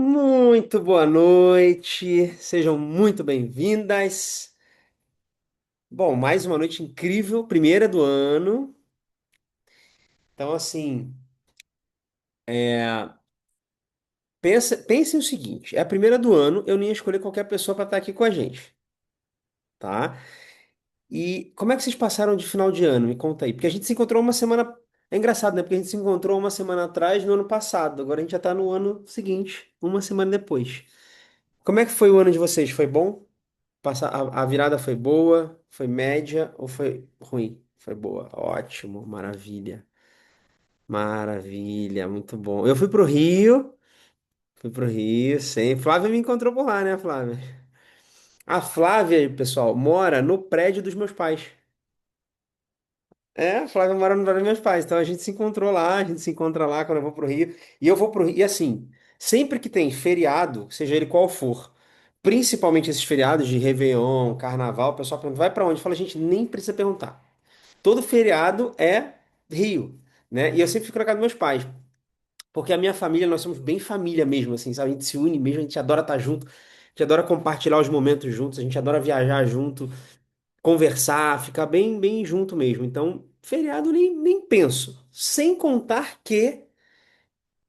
Muito boa noite, sejam muito bem-vindas. Bom, mais uma noite incrível, primeira do ano. Então, assim, pensem o seguinte: é a primeira do ano, eu nem ia escolher qualquer pessoa para estar aqui com a gente, tá? E como é que vocês passaram de final de ano? Me conta aí, porque a gente se encontrou uma semana. É engraçado, né? Porque a gente se encontrou uma semana atrás, no ano passado. Agora a gente já tá no ano seguinte, uma semana depois. Como é que foi o ano de vocês? Foi bom? A virada foi boa, foi média ou foi ruim? Foi boa. Ótimo, maravilha. Maravilha, muito bom. Eu fui pro Rio, sim. Flávia me encontrou por lá, né, Flávia? A Flávia, pessoal, mora no prédio dos meus pais. É, a Flávia mora no prédio dos meus pais. Então a gente se encontrou lá, a gente se encontra lá quando eu vou pro Rio. E eu vou pro Rio. E assim, sempre que tem feriado, seja ele qual for, principalmente esses feriados de Réveillon, Carnaval, o pessoal pergunta, vai pra onde? Fala, gente, nem precisa perguntar. Todo feriado é Rio, né? E eu sempre fico na casa dos meus pais, porque a minha família, nós somos bem família mesmo, assim, sabe? A gente se une mesmo, a gente adora estar junto, a gente adora compartilhar os momentos juntos, a gente adora viajar junto, conversar, ficar bem, bem junto mesmo. Então, feriado nem penso. Sem contar que,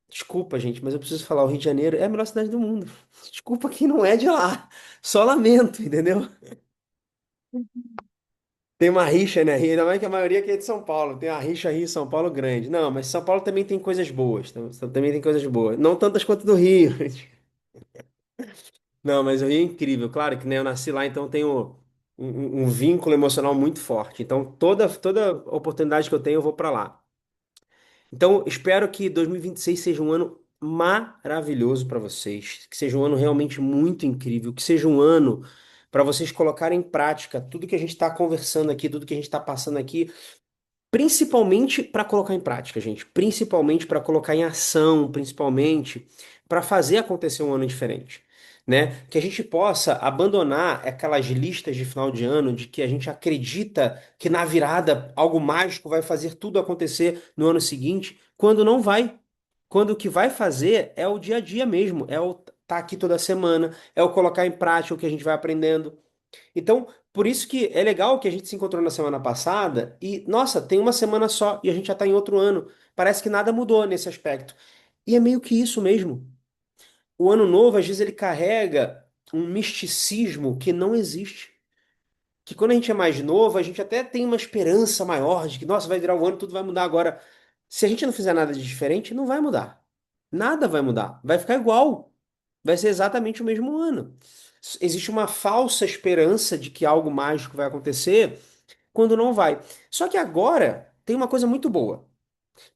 desculpa, gente, mas eu preciso falar, o Rio de Janeiro é a melhor cidade do mundo. Desculpa quem não é de lá. Só lamento, entendeu? Tem uma rixa, né? Ainda mais que a maioria aqui é de São Paulo. Tem uma rixa Rio e São Paulo grande. Não, mas São Paulo também tem coisas boas. Também tem coisas boas. Não tantas quanto do Rio. Não, mas o Rio é incrível. Claro que, né, eu nasci lá, então tenho um vínculo emocional muito forte. Então, toda oportunidade que eu tenho, eu vou para lá. Então, espero que 2026 seja um ano maravilhoso para vocês. Que seja um ano realmente muito incrível. Que seja um ano para vocês colocarem em prática tudo que a gente está conversando aqui, tudo que a gente está passando aqui. Principalmente para colocar em prática, gente. Principalmente para colocar em ação, principalmente para fazer acontecer um ano diferente, né? Que a gente possa abandonar aquelas listas de final de ano de que a gente acredita que na virada algo mágico vai fazer tudo acontecer no ano seguinte, quando não vai. Quando o que vai fazer é o dia a dia mesmo, é o estar aqui toda semana, é o colocar em prática o que a gente vai aprendendo. Então, por isso que é legal que a gente se encontrou na semana passada e, nossa, tem uma semana só e a gente já está em outro ano. Parece que nada mudou nesse aspecto. E é meio que isso mesmo. O ano novo, às vezes, ele carrega um misticismo que não existe. Que quando a gente é mais novo, a gente até tem uma esperança maior de que, nossa, vai virar o ano, tudo vai mudar agora. Se a gente não fizer nada de diferente, não vai mudar. Nada vai mudar. Vai ficar igual. Vai ser exatamente o mesmo ano. Existe uma falsa esperança de que algo mágico vai acontecer quando não vai. Só que agora tem uma coisa muito boa.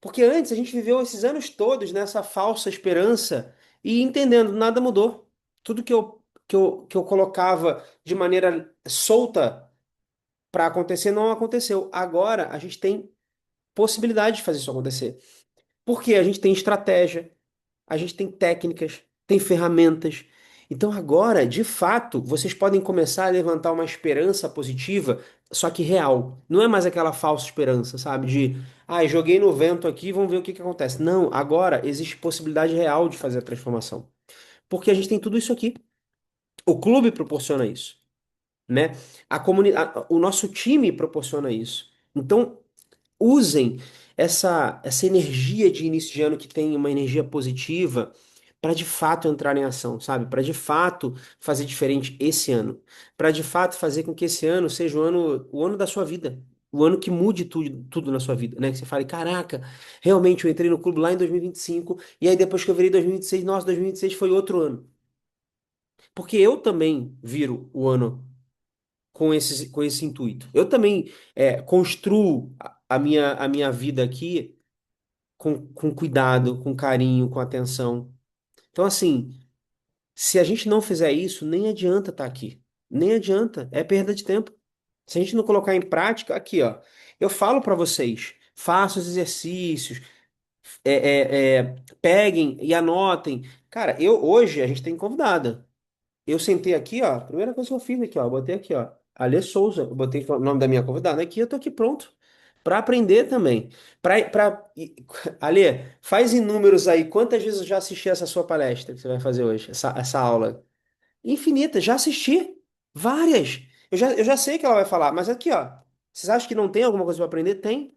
Porque antes a gente viveu esses anos todos nessa falsa esperança e entendendo, nada mudou. Tudo que eu colocava de maneira solta para acontecer não aconteceu. Agora a gente tem possibilidade de fazer isso acontecer. Porque a gente tem estratégia, a gente tem técnicas, tem ferramentas. Então agora, de fato, vocês podem começar a levantar uma esperança positiva, só que real. Não é mais aquela falsa esperança, sabe? De, joguei no vento aqui, vamos ver o que que acontece. Não, agora existe possibilidade real de fazer a transformação. Porque a gente tem tudo isso aqui. O clube proporciona isso, né? O nosso time proporciona isso. Então, usem essa energia de início de ano que tem uma energia positiva para de fato entrar em ação, sabe? Para de fato fazer diferente esse ano. Para de fato fazer com que esse ano seja o ano da sua vida. O ano que mude tudo na sua vida, né? Que você fale, caraca, realmente eu entrei no clube lá em 2025, e aí depois que eu virei 2026, nossa, 2026 foi outro ano. Porque eu também viro o ano com esse intuito. Eu também construo a minha vida aqui com cuidado, com carinho, com atenção. Então, assim, se a gente não fizer isso, nem adianta estar aqui. Nem adianta, é perda de tempo. Se a gente não colocar em prática, aqui, ó, eu falo para vocês, façam os exercícios, peguem e anotem. Cara, hoje a gente tem convidada. Eu sentei aqui, ó, a primeira coisa que eu fiz aqui, ó, eu botei aqui, ó, Alê Souza, eu botei o nome da minha convidada aqui, eu tô aqui pronto. para aprender também. Ale, faz em números aí. Quantas vezes eu já assisti essa sua palestra que você vai fazer hoje, essa aula? Infinita, já assisti. Várias. Eu já sei que ela vai falar, mas aqui, ó. Vocês acham que não tem alguma coisa para aprender? Tem.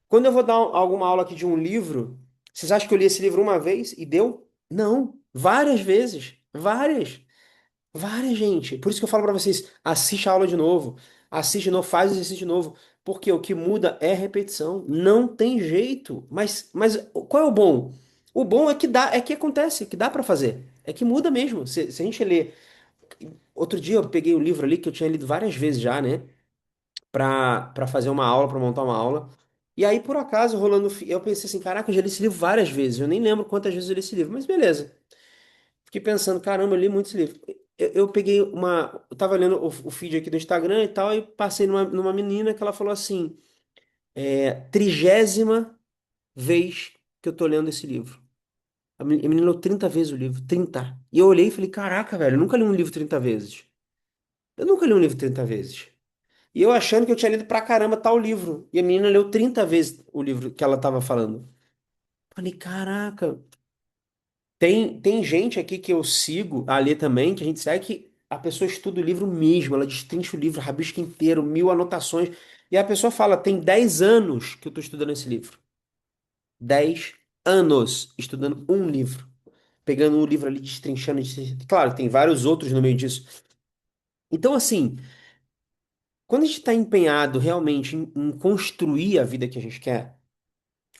Quando eu vou dar alguma aula aqui de um livro, vocês acham que eu li esse livro uma vez e deu? Não. Várias vezes. Várias. Várias, gente. Por isso que eu falo pra vocês, assiste a aula de novo. Assiste de novo, faz o exercício de novo. Porque o que muda é repetição. Não tem jeito. Mas qual é o bom? O bom é que dá, é que acontece, que dá pra fazer. É que muda mesmo. Se a gente lê. Outro dia eu peguei um livro ali que eu tinha lido várias vezes já, né? Pra fazer uma aula, pra montar uma aula. E aí, por acaso, rolando. Eu pensei assim: caraca, eu já li esse livro várias vezes. Eu nem lembro quantas vezes eu li esse livro, mas beleza. Fiquei pensando, caramba, eu li muitos livros. Eu peguei uma. Eu tava lendo o feed aqui do Instagram e tal, e passei numa menina que ela falou assim: 30ª vez que eu tô lendo esse livro. A menina leu 30 vezes o livro, 30. E eu olhei e falei: caraca, velho, eu nunca li um livro 30 vezes. Eu nunca li um livro 30 vezes. E eu achando que eu tinha lido pra caramba tal livro. E a menina leu 30 vezes o livro que ela tava falando. Falei: caraca. Tem gente aqui que eu sigo, ali também, que a gente segue, que a pessoa estuda o livro mesmo, ela destrincha o livro, rabisca inteiro, 1000 anotações. E a pessoa fala: tem 10 anos que eu estou estudando esse livro. 10 anos estudando um livro. Pegando um livro ali, destrinchando, destrinchando. Claro, tem vários outros no meio disso. Então, assim, quando a gente está empenhado realmente em construir a vida que a gente quer,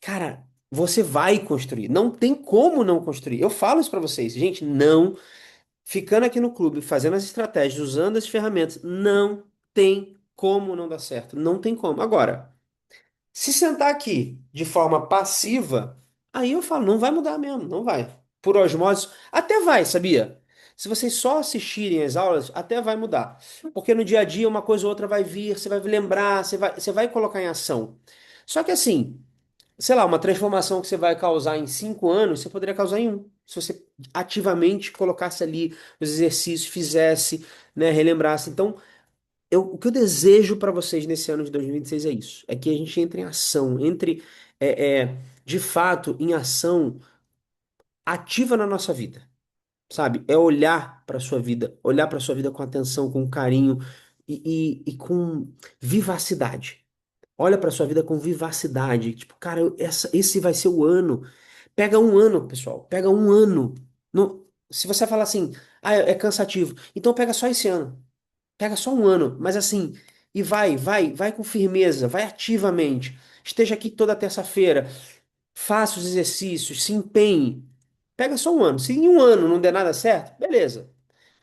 cara, você vai construir. Não tem como não construir. Eu falo isso pra vocês, gente, não. Ficando aqui no clube, fazendo as estratégias, usando as ferramentas, não tem como não dar certo. Não tem como. Agora, se sentar aqui de forma passiva, aí eu falo, não vai mudar mesmo, não vai. Por osmose, até vai, sabia? Se vocês só assistirem as aulas, até vai mudar. Porque no dia a dia uma coisa ou outra vai vir, você vai lembrar, você vai colocar em ação. Só que assim, sei lá, uma transformação que você vai causar em 5 anos, você poderia causar em um. Se você ativamente colocasse ali os exercícios, fizesse, né, relembrasse. Então, o que eu desejo para vocês nesse ano de 2026 é isso. É que a gente entre em ação, entre, de fato, em ação ativa na nossa vida, sabe? É olhar para sua vida, olhar para sua vida com atenção, com carinho e com vivacidade. Olha para sua vida com vivacidade. Tipo, cara, esse vai ser o ano. Pega um ano, pessoal. Pega um ano. Se você falar assim, é cansativo, então pega só esse ano. Pega só um ano. Mas assim, e vai com firmeza, vai ativamente. Esteja aqui toda terça-feira. Faça os exercícios, se empenhe. Pega só um ano. Se em um ano não der nada certo, beleza.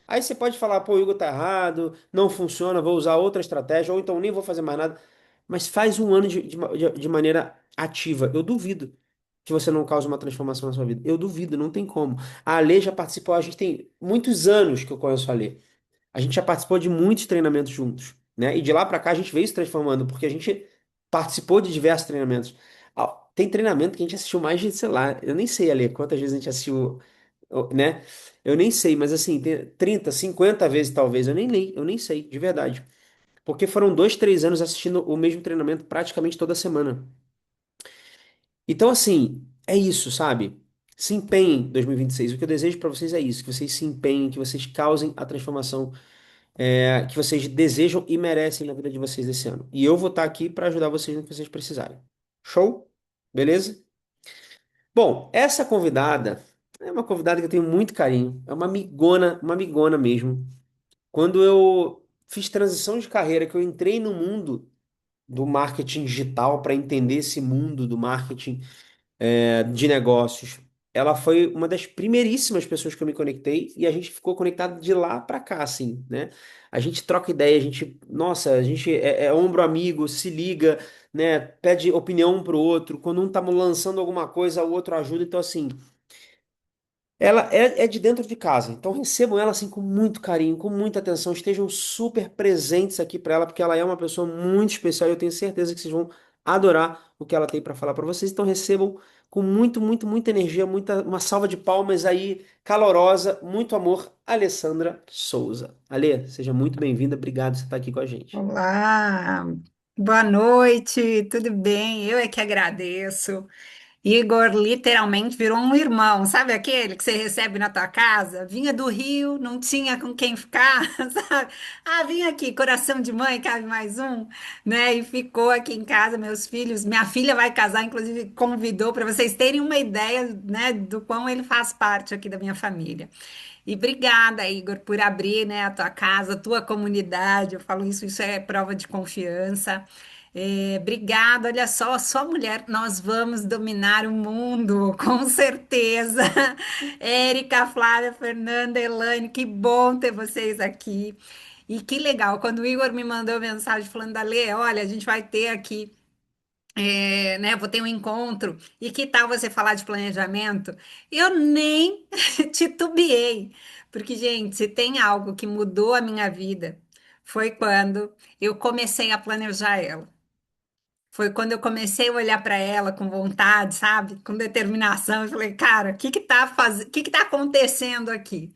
Aí você pode falar, pô, o Igor tá errado, não funciona, vou usar outra estratégia, ou então nem vou fazer mais nada. Mas faz um ano de maneira ativa. Eu duvido que você não cause uma transformação na sua vida. Eu duvido, não tem como. A Ale já participou, a gente tem muitos anos que eu conheço a Ale. A gente já participou de muitos treinamentos juntos, né? E de lá pra cá a gente veio se transformando, porque a gente participou de diversos treinamentos. Tem treinamento que a gente assistiu mais de, sei lá, eu nem sei, Ale, quantas vezes a gente assistiu, né? Eu nem sei, mas assim, tem 30, 50 vezes talvez, eu nem sei, de verdade. Porque foram 2, 3 anos assistindo o mesmo treinamento praticamente toda semana. Então, assim, é isso, sabe? Se empenhem em 2026. O que eu desejo pra vocês é isso, que vocês se empenhem, que vocês causem a transformação que vocês desejam e merecem na vida de vocês esse ano. E eu vou estar aqui para ajudar vocês no que vocês precisarem. Show? Beleza? Bom, essa convidada é uma convidada que eu tenho muito carinho. É uma amigona mesmo. Quando eu fiz transição de carreira, que eu entrei no mundo do marketing digital para entender esse mundo do marketing de negócios. Ela foi uma das primeiríssimas pessoas que eu me conectei e a gente ficou conectado de lá pra cá, assim, né? A gente troca ideia, nossa, a gente é ombro amigo, se liga, né? Pede opinião um pro outro. Quando um tá lançando alguma coisa, o outro ajuda. Então, assim, ela é de dentro de casa. Então, recebam ela assim com muito carinho, com muita atenção. Estejam super presentes aqui pra ela, porque ela é uma pessoa muito especial e eu tenho certeza que vocês vão adorar o que ela tem pra falar pra vocês. Então, recebam com muito, muito, muita energia, uma salva de palmas aí, calorosa, muito amor, Alessandra Souza. Alê, seja muito bem-vinda. Obrigado por você estar aqui com a gente. Olá, Boa noite, tudo bem? Eu é que agradeço. Igor literalmente virou um irmão, sabe aquele que você recebe na tua casa? Vinha do Rio, não tinha com quem ficar, sabe? Ah, vim aqui, coração de mãe, cabe mais um, né? E ficou aqui em casa, meus filhos. Minha filha vai casar, inclusive convidou para vocês terem uma ideia, né, do quão ele faz parte aqui da minha família. E obrigada, Igor, por abrir, né, a tua casa, a tua comunidade. Eu falo isso, isso é prova de confiança. Obrigada, olha só mulher, nós vamos dominar o mundo, com certeza. Érica, Flávia, Fernanda, Elaine, que bom ter vocês aqui. E que legal, quando o Igor me mandou mensagem falando, Ale, olha, a gente vai ter aqui né, vou ter um encontro, e que tal você falar de planejamento? Eu nem titubeei, porque, gente, se tem algo que mudou a minha vida, foi quando eu comecei a planejar ela. Foi quando eu comecei a olhar para ela com vontade, sabe? Com determinação. Eu falei, cara, o que que tá acontecendo aqui?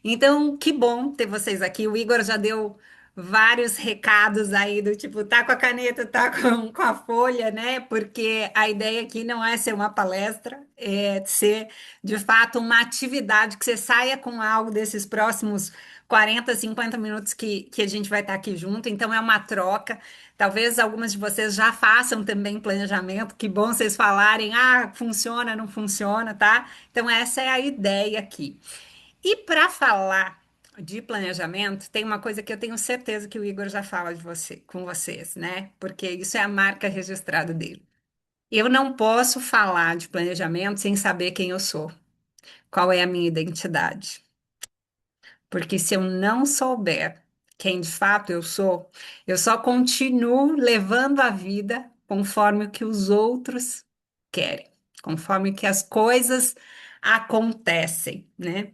Então, que bom ter vocês aqui. O Igor já deu vários recados aí do tipo, tá com a caneta, tá com a folha, né? Porque a ideia aqui não é ser uma palestra, é ser de fato uma atividade que você saia com algo desses próximos 40, 50 minutos que a gente vai estar aqui junto. Então, é uma troca. Talvez algumas de vocês já façam também planejamento. Que bom vocês falarem, ah, funciona, não funciona, tá? Então, essa é a ideia aqui. E para falar de planejamento, tem uma coisa que eu tenho certeza que o Igor já fala de você, com vocês, né? Porque isso é a marca registrada dele. Eu não posso falar de planejamento sem saber quem eu sou, qual é a minha identidade. Porque se eu não souber quem de fato eu sou, eu só continuo levando a vida conforme o que os outros querem, conforme que as coisas acontecem, né?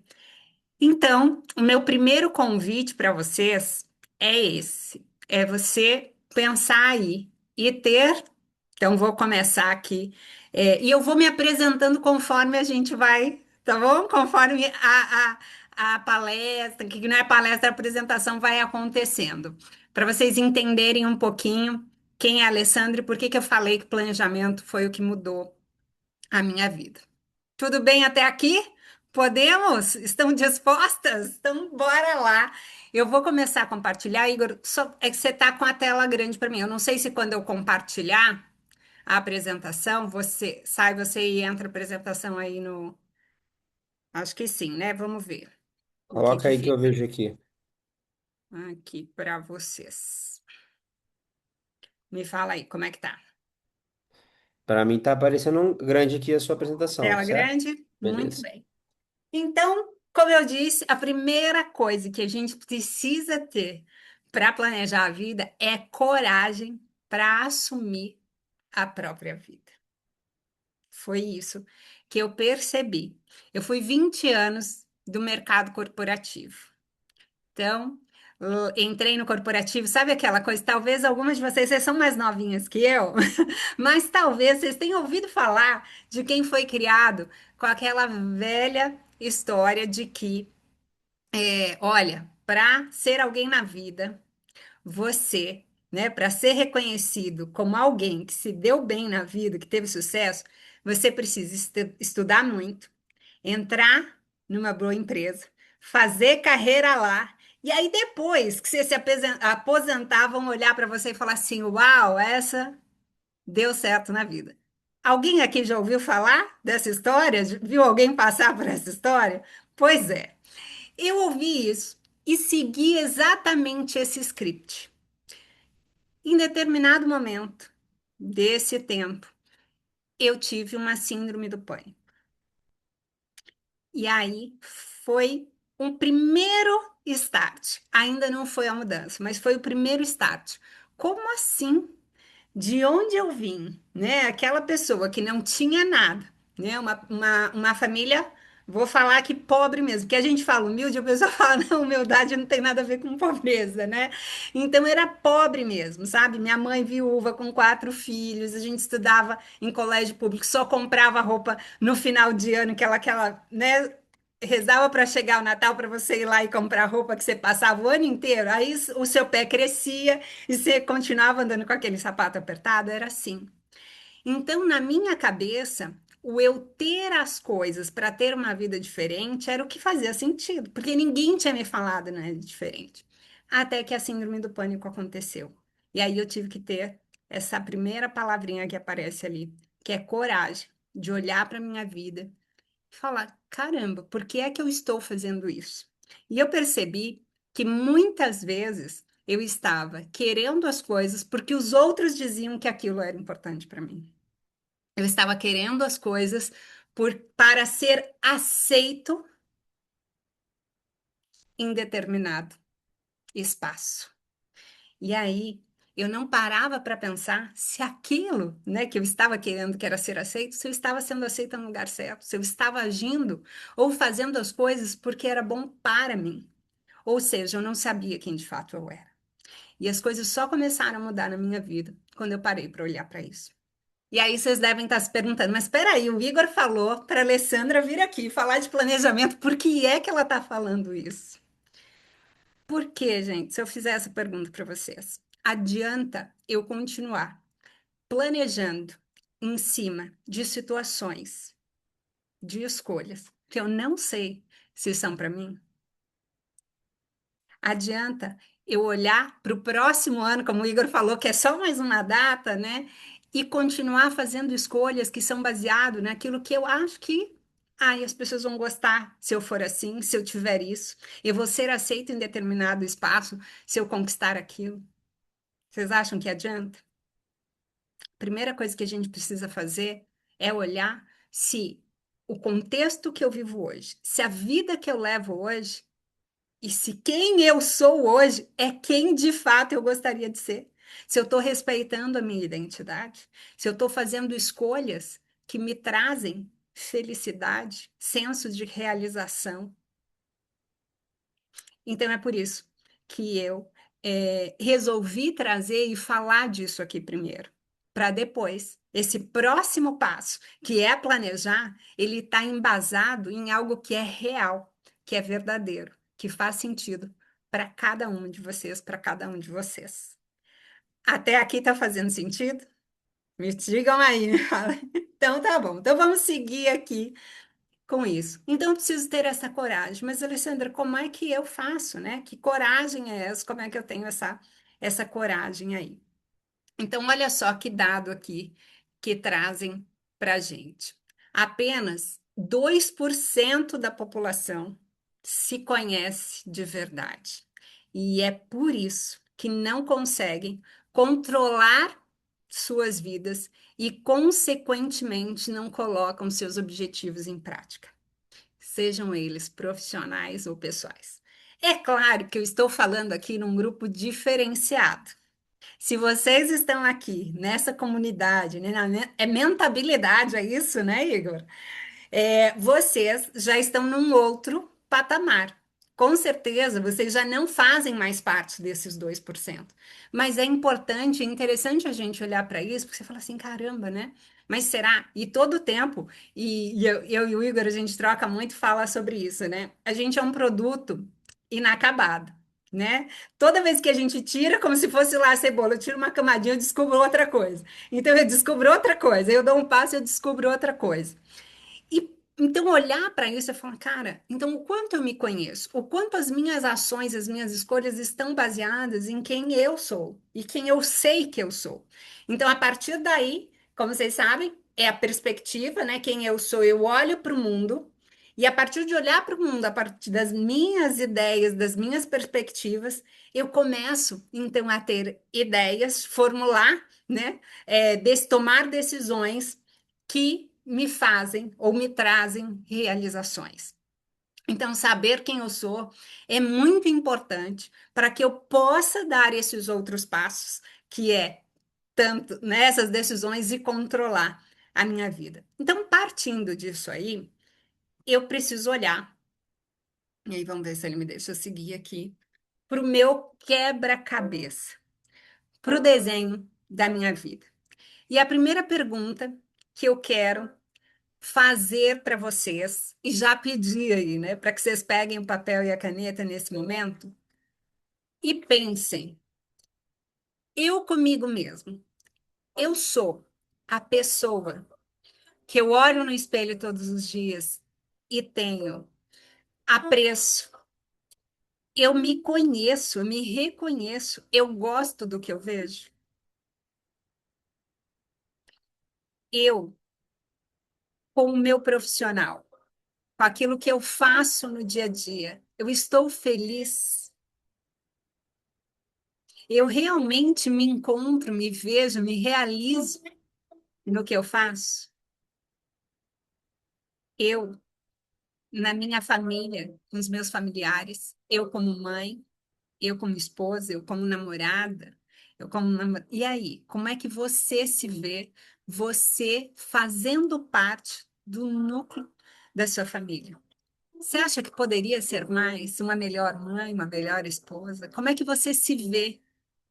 Então, o meu primeiro convite para vocês é esse: é você pensar aí e ter. Então, vou começar aqui, e eu vou me apresentando conforme a gente vai, tá bom? Conforme a palestra, que não é palestra, a apresentação vai acontecendo, para vocês entenderem um pouquinho quem é a Alessandra e por que que eu falei que planejamento foi o que mudou a minha vida. Tudo bem até aqui? Podemos? Estão dispostas? Então, bora lá. Eu vou começar a compartilhar, Igor. Só é que você está com a tela grande para mim. Eu não sei se quando eu compartilhar a apresentação, você e entra a apresentação aí no. Acho que sim, né? Vamos ver o que Coloca que aí que eu fica vejo aqui. aqui para vocês. Me fala aí, como é que tá? Para mim tá aparecendo grande aqui a sua apresentação, Tela certo? grande? Muito Beleza. bem. Então, como eu disse, a primeira coisa que a gente precisa ter para planejar a vida é coragem para assumir a própria vida. Foi isso que eu percebi. Eu fui 20 anos do mercado corporativo. Então, entrei no corporativo, sabe aquela coisa? Talvez algumas de vocês são mais novinhas que eu, mas talvez vocês tenham ouvido falar de quem foi criado com aquela velha história de que olha, para ser alguém na vida, você, né, para ser reconhecido como alguém que se deu bem na vida, que teve sucesso, você precisa estudar muito, entrar numa boa empresa, fazer carreira lá, e aí depois que você se aposentar, vão olhar para você e falar assim: Uau, essa deu certo na vida. Alguém aqui já ouviu falar dessa história? Viu alguém passar por essa história? Pois é. Eu ouvi isso e segui exatamente esse script. Em determinado momento desse tempo, eu tive uma síndrome do pânico. E aí foi um primeiro start. Ainda não foi a mudança, mas foi o primeiro start. Como assim? De onde eu vim, né? Aquela pessoa que não tinha nada, né? Uma família, vou falar que pobre mesmo, porque a gente fala humilde, a pessoa fala, não, humildade não tem nada a ver com pobreza, né? Então era pobre mesmo, sabe? Minha mãe viúva com 4 filhos, a gente estudava em colégio público, só comprava roupa no final de ano, né? rezava para chegar o Natal para você ir lá e comprar roupa que você passava o ano inteiro. Aí o seu pé crescia e você continuava andando com aquele sapato apertado. Era assim. Então, na minha cabeça, o eu ter as coisas para ter uma vida diferente era o que fazia sentido, porque ninguém tinha me falado nada diferente. Até que a síndrome do pânico aconteceu. E aí eu tive que ter essa primeira palavrinha que aparece ali, que é coragem, de olhar para minha vida e falar: caramba, por que é que eu estou fazendo isso? E eu percebi que muitas vezes eu estava querendo as coisas porque os outros diziam que aquilo era importante para mim. Eu estava querendo as coisas para ser aceito em determinado espaço. E aí eu não parava para pensar se aquilo, né, que eu estava querendo, que era ser aceito, se eu estava sendo aceita no lugar certo, se eu estava agindo ou fazendo as coisas porque era bom para mim. Ou seja, eu não sabia quem de fato eu era. E as coisas só começaram a mudar na minha vida quando eu parei para olhar para isso. E aí vocês devem estar se perguntando, mas espera aí, o Igor falou para a Alessandra vir aqui falar de planejamento, por que é que ela está falando isso? Por quê, gente? Se eu fizer essa pergunta para vocês, adianta eu continuar planejando em cima de situações, de escolhas que eu não sei se são para mim? Adianta eu olhar para o próximo ano, como o Igor falou, que é só mais uma data, né? E continuar fazendo escolhas que são baseadas naquilo que eu acho que as pessoas vão gostar se eu for assim, se eu tiver isso. Eu vou ser aceito em determinado espaço se eu conquistar aquilo. Vocês acham que adianta? A primeira coisa que a gente precisa fazer é olhar se o contexto que eu vivo hoje, se a vida que eu levo hoje e se quem eu sou hoje é quem de fato eu gostaria de ser. Se eu estou respeitando a minha identidade, se eu estou fazendo escolhas que me trazem felicidade, senso de realização. Então é por isso que eu resolvi trazer e falar disso aqui primeiro, para depois, esse próximo passo, que é planejar, ele está embasado em algo que é real, que é verdadeiro, que faz sentido para cada um de vocês, para cada um de vocês. Até aqui está fazendo sentido? Me digam aí, me fala. Então tá bom. Então vamos seguir aqui com isso. Então, eu preciso ter essa coragem. Mas, Alessandra, como é que eu faço, né? Que coragem é essa? Como é que eu tenho essa coragem aí? Então, olha só que dado aqui que trazem para a gente. Apenas 2% da população se conhece de verdade. E é por isso que não conseguem controlar suas vidas e, consequentemente, não colocam seus objetivos em prática, sejam eles profissionais ou pessoais. É claro que eu estou falando aqui num grupo diferenciado. Se vocês estão aqui nessa comunidade, né, é mentabilidade, é isso, né, Igor? Vocês já estão num outro patamar. Com certeza, vocês já não fazem mais parte desses 2%. Mas é importante, é interessante a gente olhar para isso, porque você fala assim, caramba, né? Mas será? E todo o tempo, e eu e o Igor, a gente troca muito, fala sobre isso, né? A gente é um produto inacabado, né? Toda vez que a gente tira, como se fosse lá a cebola, eu tiro uma camadinha, eu descubro outra coisa. Então eu descubro outra coisa, eu dou um passo, eu descubro outra coisa. E então olhar para isso e falar, cara, então o quanto eu me conheço, o quanto as minhas ações, as minhas escolhas estão baseadas em quem eu sou e quem eu sei que eu sou. Então, a partir daí, como vocês sabem, é a perspectiva, né? Quem eu sou, eu olho para o mundo. E a partir de olhar para o mundo, a partir das minhas ideias, das minhas perspectivas, eu começo, então, a ter ideias, formular, né? Tomar decisões que me fazem ou me trazem realizações. Então, saber quem eu sou é muito importante para que eu possa dar esses outros passos, que é tanto nessas decisões e controlar a minha vida. Então, partindo disso aí, eu preciso olhar, e aí vamos ver se ele me deixa seguir aqui, para o meu quebra-cabeça, para o desenho da minha vida. E a primeira pergunta que eu quero fazer para vocês e já pedir aí, né, para que vocês peguem o papel e a caneta nesse momento e pensem, eu comigo mesmo, eu sou a pessoa que eu olho no espelho todos os dias e tenho apreço. Eu me conheço, eu me reconheço, eu gosto do que eu vejo. Eu, com o meu profissional, com aquilo que eu faço no dia a dia, eu estou feliz. Eu realmente me encontro, me vejo, me realizo no que eu faço. Eu, na minha família, com os meus familiares, eu como mãe, eu como esposa, eu como namorada, E aí, como é que você se vê, você fazendo parte do núcleo da sua família? Você acha que poderia ser mais, uma melhor mãe, uma melhor esposa? Como é que você se vê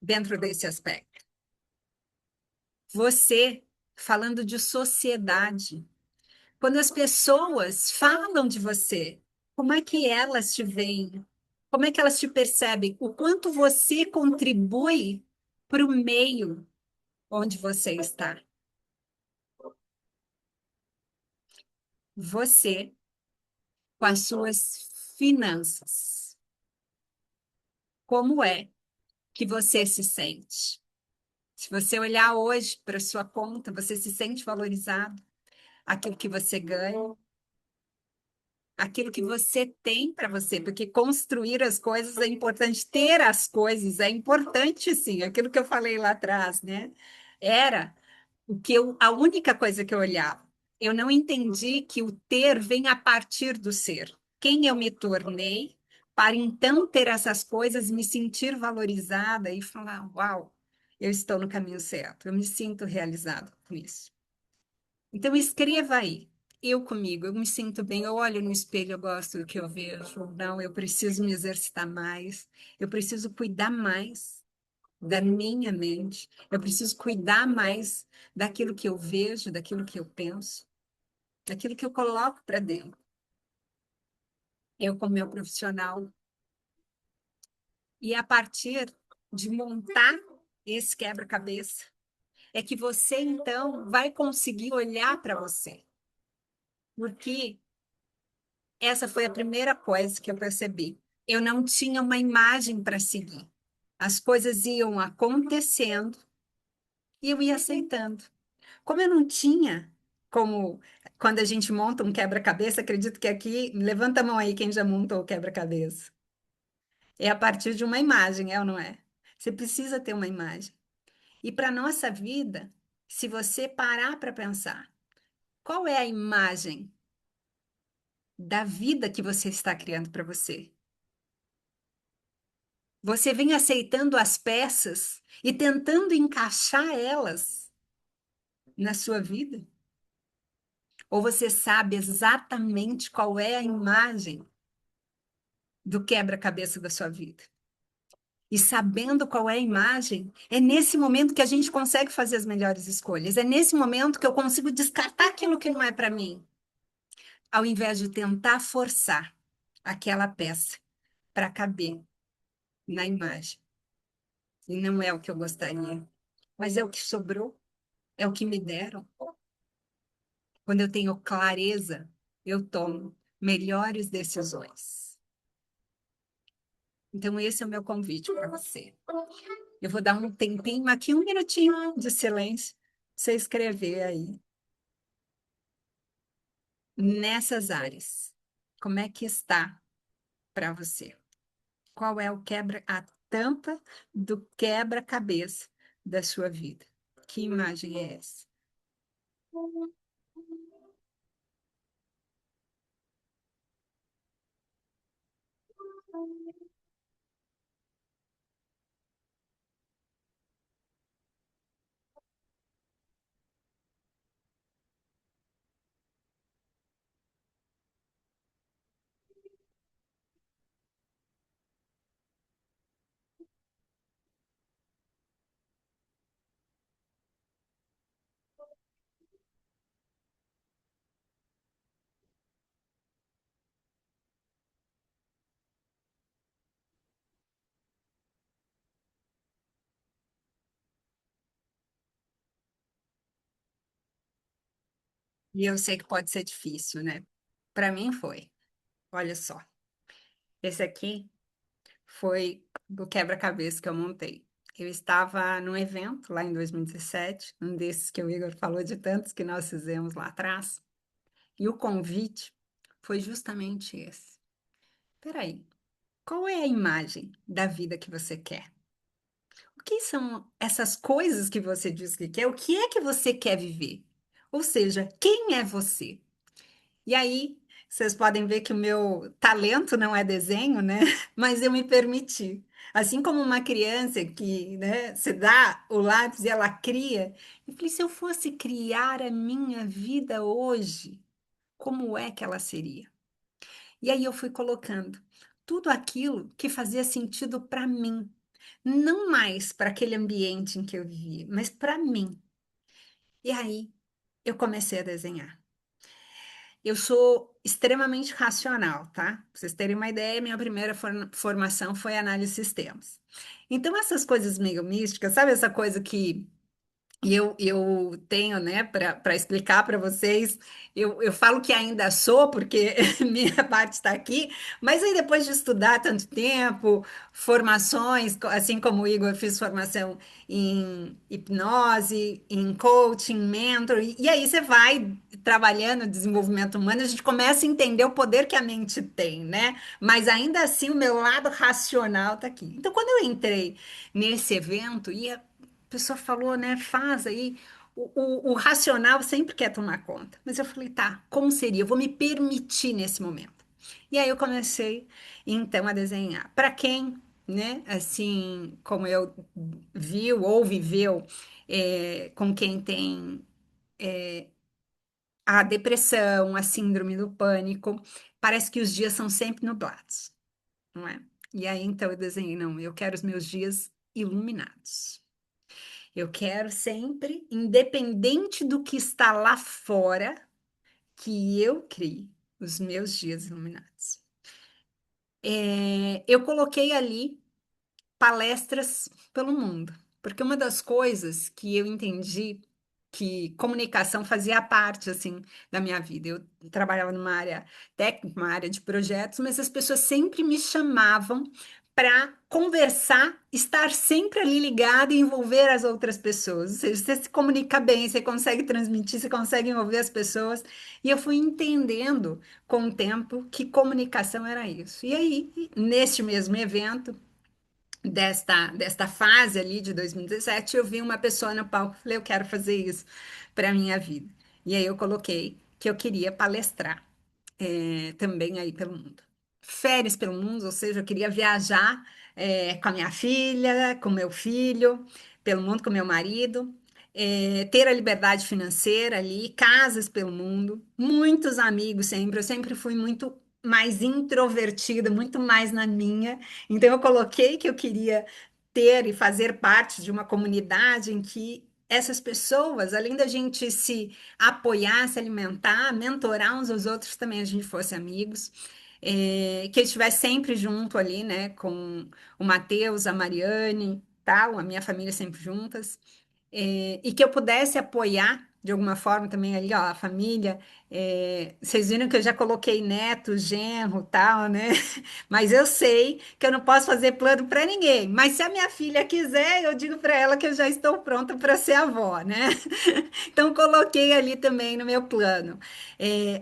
dentro desse aspecto? Você, falando de sociedade, quando as pessoas falam de você, como é que elas te veem? Como é que elas te percebem? O quanto você contribui para o meio onde você está? Você, com as suas finanças, como é que você se sente? Se você olhar hoje para a sua conta, você se sente valorizado? Aquilo que você ganha? Aquilo que você tem para você, porque construir as coisas é importante, ter as coisas é importante, sim, aquilo que eu falei lá atrás, né? Era a única coisa que eu olhava. Eu não entendi que o ter vem a partir do ser. Quem eu me tornei para então ter essas coisas, me sentir valorizada e falar, uau, eu estou no caminho certo, eu me sinto realizado com isso. Então, escreva aí. Eu comigo, eu me sinto bem, eu olho no espelho, eu gosto do que eu vejo. Não, eu preciso me exercitar mais, eu preciso cuidar mais da minha mente, eu preciso cuidar mais daquilo que eu vejo, daquilo que eu penso, daquilo que eu coloco para dentro. Eu, como meu profissional, e a partir de montar esse quebra-cabeça, é que você então vai conseguir olhar para você. Porque essa foi a primeira coisa que eu percebi. Eu não tinha uma imagem para seguir. As coisas iam acontecendo e eu ia aceitando. Como eu não tinha, como quando a gente monta um quebra-cabeça, acredito que aqui, levanta a mão aí quem já montou o quebra-cabeça. É a partir de uma imagem, é ou não é? Você precisa ter uma imagem. E para a nossa vida, se você parar para pensar, qual é a imagem da vida que você está criando para você? Você vem aceitando as peças e tentando encaixar elas na sua vida? Ou você sabe exatamente qual é a imagem do quebra-cabeça da sua vida? E sabendo qual é a imagem, é nesse momento que a gente consegue fazer as melhores escolhas. É nesse momento que eu consigo descartar aquilo que não é para mim, ao invés de tentar forçar aquela peça para caber na imagem. E não é o que eu gostaria, mas é o que sobrou, é o que me deram. Quando eu tenho clareza, eu tomo melhores decisões. Então, esse é o meu convite para você. Eu vou dar um tempinho aqui, um minutinho de silêncio, pra você escrever aí, nessas áreas. Como é que está para você? Qual é a tampa do quebra-cabeça da sua vida? Que imagem é essa? E eu sei que pode ser difícil, né? Para mim foi. Olha só. Esse aqui foi do quebra-cabeça que eu montei. Eu estava num evento lá em 2017, um desses que o Igor falou de tantos que nós fizemos lá atrás, e o convite foi justamente esse. Peraí, qual é a imagem da vida que você quer? O que são essas coisas que você diz que quer? O que é que você quer viver? Ou seja, quem é você? E aí, vocês podem ver que o meu talento não é desenho, né? Mas eu me permiti. Assim como uma criança que, né, se dá o lápis e ela cria, eu falei, se eu fosse criar a minha vida hoje, como é que ela seria? E aí eu fui colocando tudo aquilo que fazia sentido para mim, não mais para aquele ambiente em que eu vivia, mas para mim. E aí eu comecei a desenhar. Eu sou extremamente racional, tá? Pra vocês terem uma ideia, minha primeira formação foi análise de sistemas. Então, essas coisas meio místicas, sabe essa coisa que eu tenho, né, para explicar para vocês. Eu falo que ainda sou, porque minha parte está aqui, mas aí depois de estudar tanto tempo, formações, assim como o Igor, eu fiz formação em hipnose, em coaching, mentor, e aí você vai trabalhando desenvolvimento humano, a gente começa a entender o poder que a mente tem, né? Mas ainda assim, o meu lado racional está aqui. Então, quando eu entrei nesse evento, ia a pessoa falou, né? Faz aí. O racional sempre quer tomar conta. Mas eu falei, tá, como seria? Eu vou me permitir nesse momento. E aí eu comecei, então, a desenhar. Para quem, né, assim, como eu viu ou viveu, com quem tem a depressão, a síndrome do pânico, parece que os dias são sempre nublados, não é? E aí, então, eu desenhei, não, eu quero os meus dias iluminados. Eu quero sempre, independente do que está lá fora, que eu crie os meus dias iluminados. Eu coloquei ali palestras pelo mundo, porque uma das coisas que eu entendi que comunicação fazia parte assim da minha vida. Eu trabalhava numa área técnica, uma área de projetos, mas as pessoas sempre me chamavam para conversar, estar sempre ali ligada e envolver as outras pessoas. Ou seja, você se comunica bem, você consegue transmitir, você consegue envolver as pessoas. E eu fui entendendo com o tempo que comunicação era isso. E aí, neste mesmo evento, desta fase ali de 2017, eu vi uma pessoa no palco e falei, eu quero fazer isso para a minha vida. E aí eu coloquei que eu queria palestrar também aí pelo mundo. Férias pelo mundo, ou seja, eu queria viajar com a minha filha, com meu filho, pelo mundo com meu marido, ter a liberdade financeira ali, casas pelo mundo, muitos amigos sempre. Eu sempre fui muito mais introvertida, muito mais na minha. Então eu coloquei que eu queria ter e fazer parte de uma comunidade em que essas pessoas, além da gente se apoiar, se alimentar, mentorar uns aos outros, também a gente fosse amigos. Que eu estivesse sempre junto ali, né, com o Matheus, a Mariane, tal, a minha família sempre juntas, e que eu pudesse apoiar de alguma forma também ali, ó, a família. Vocês viram que eu já coloquei neto, genro, tal, né? Mas eu sei que eu não posso fazer plano para ninguém. Mas se a minha filha quiser, eu digo para ela que eu já estou pronta para ser avó, né? Então, coloquei ali também no meu plano.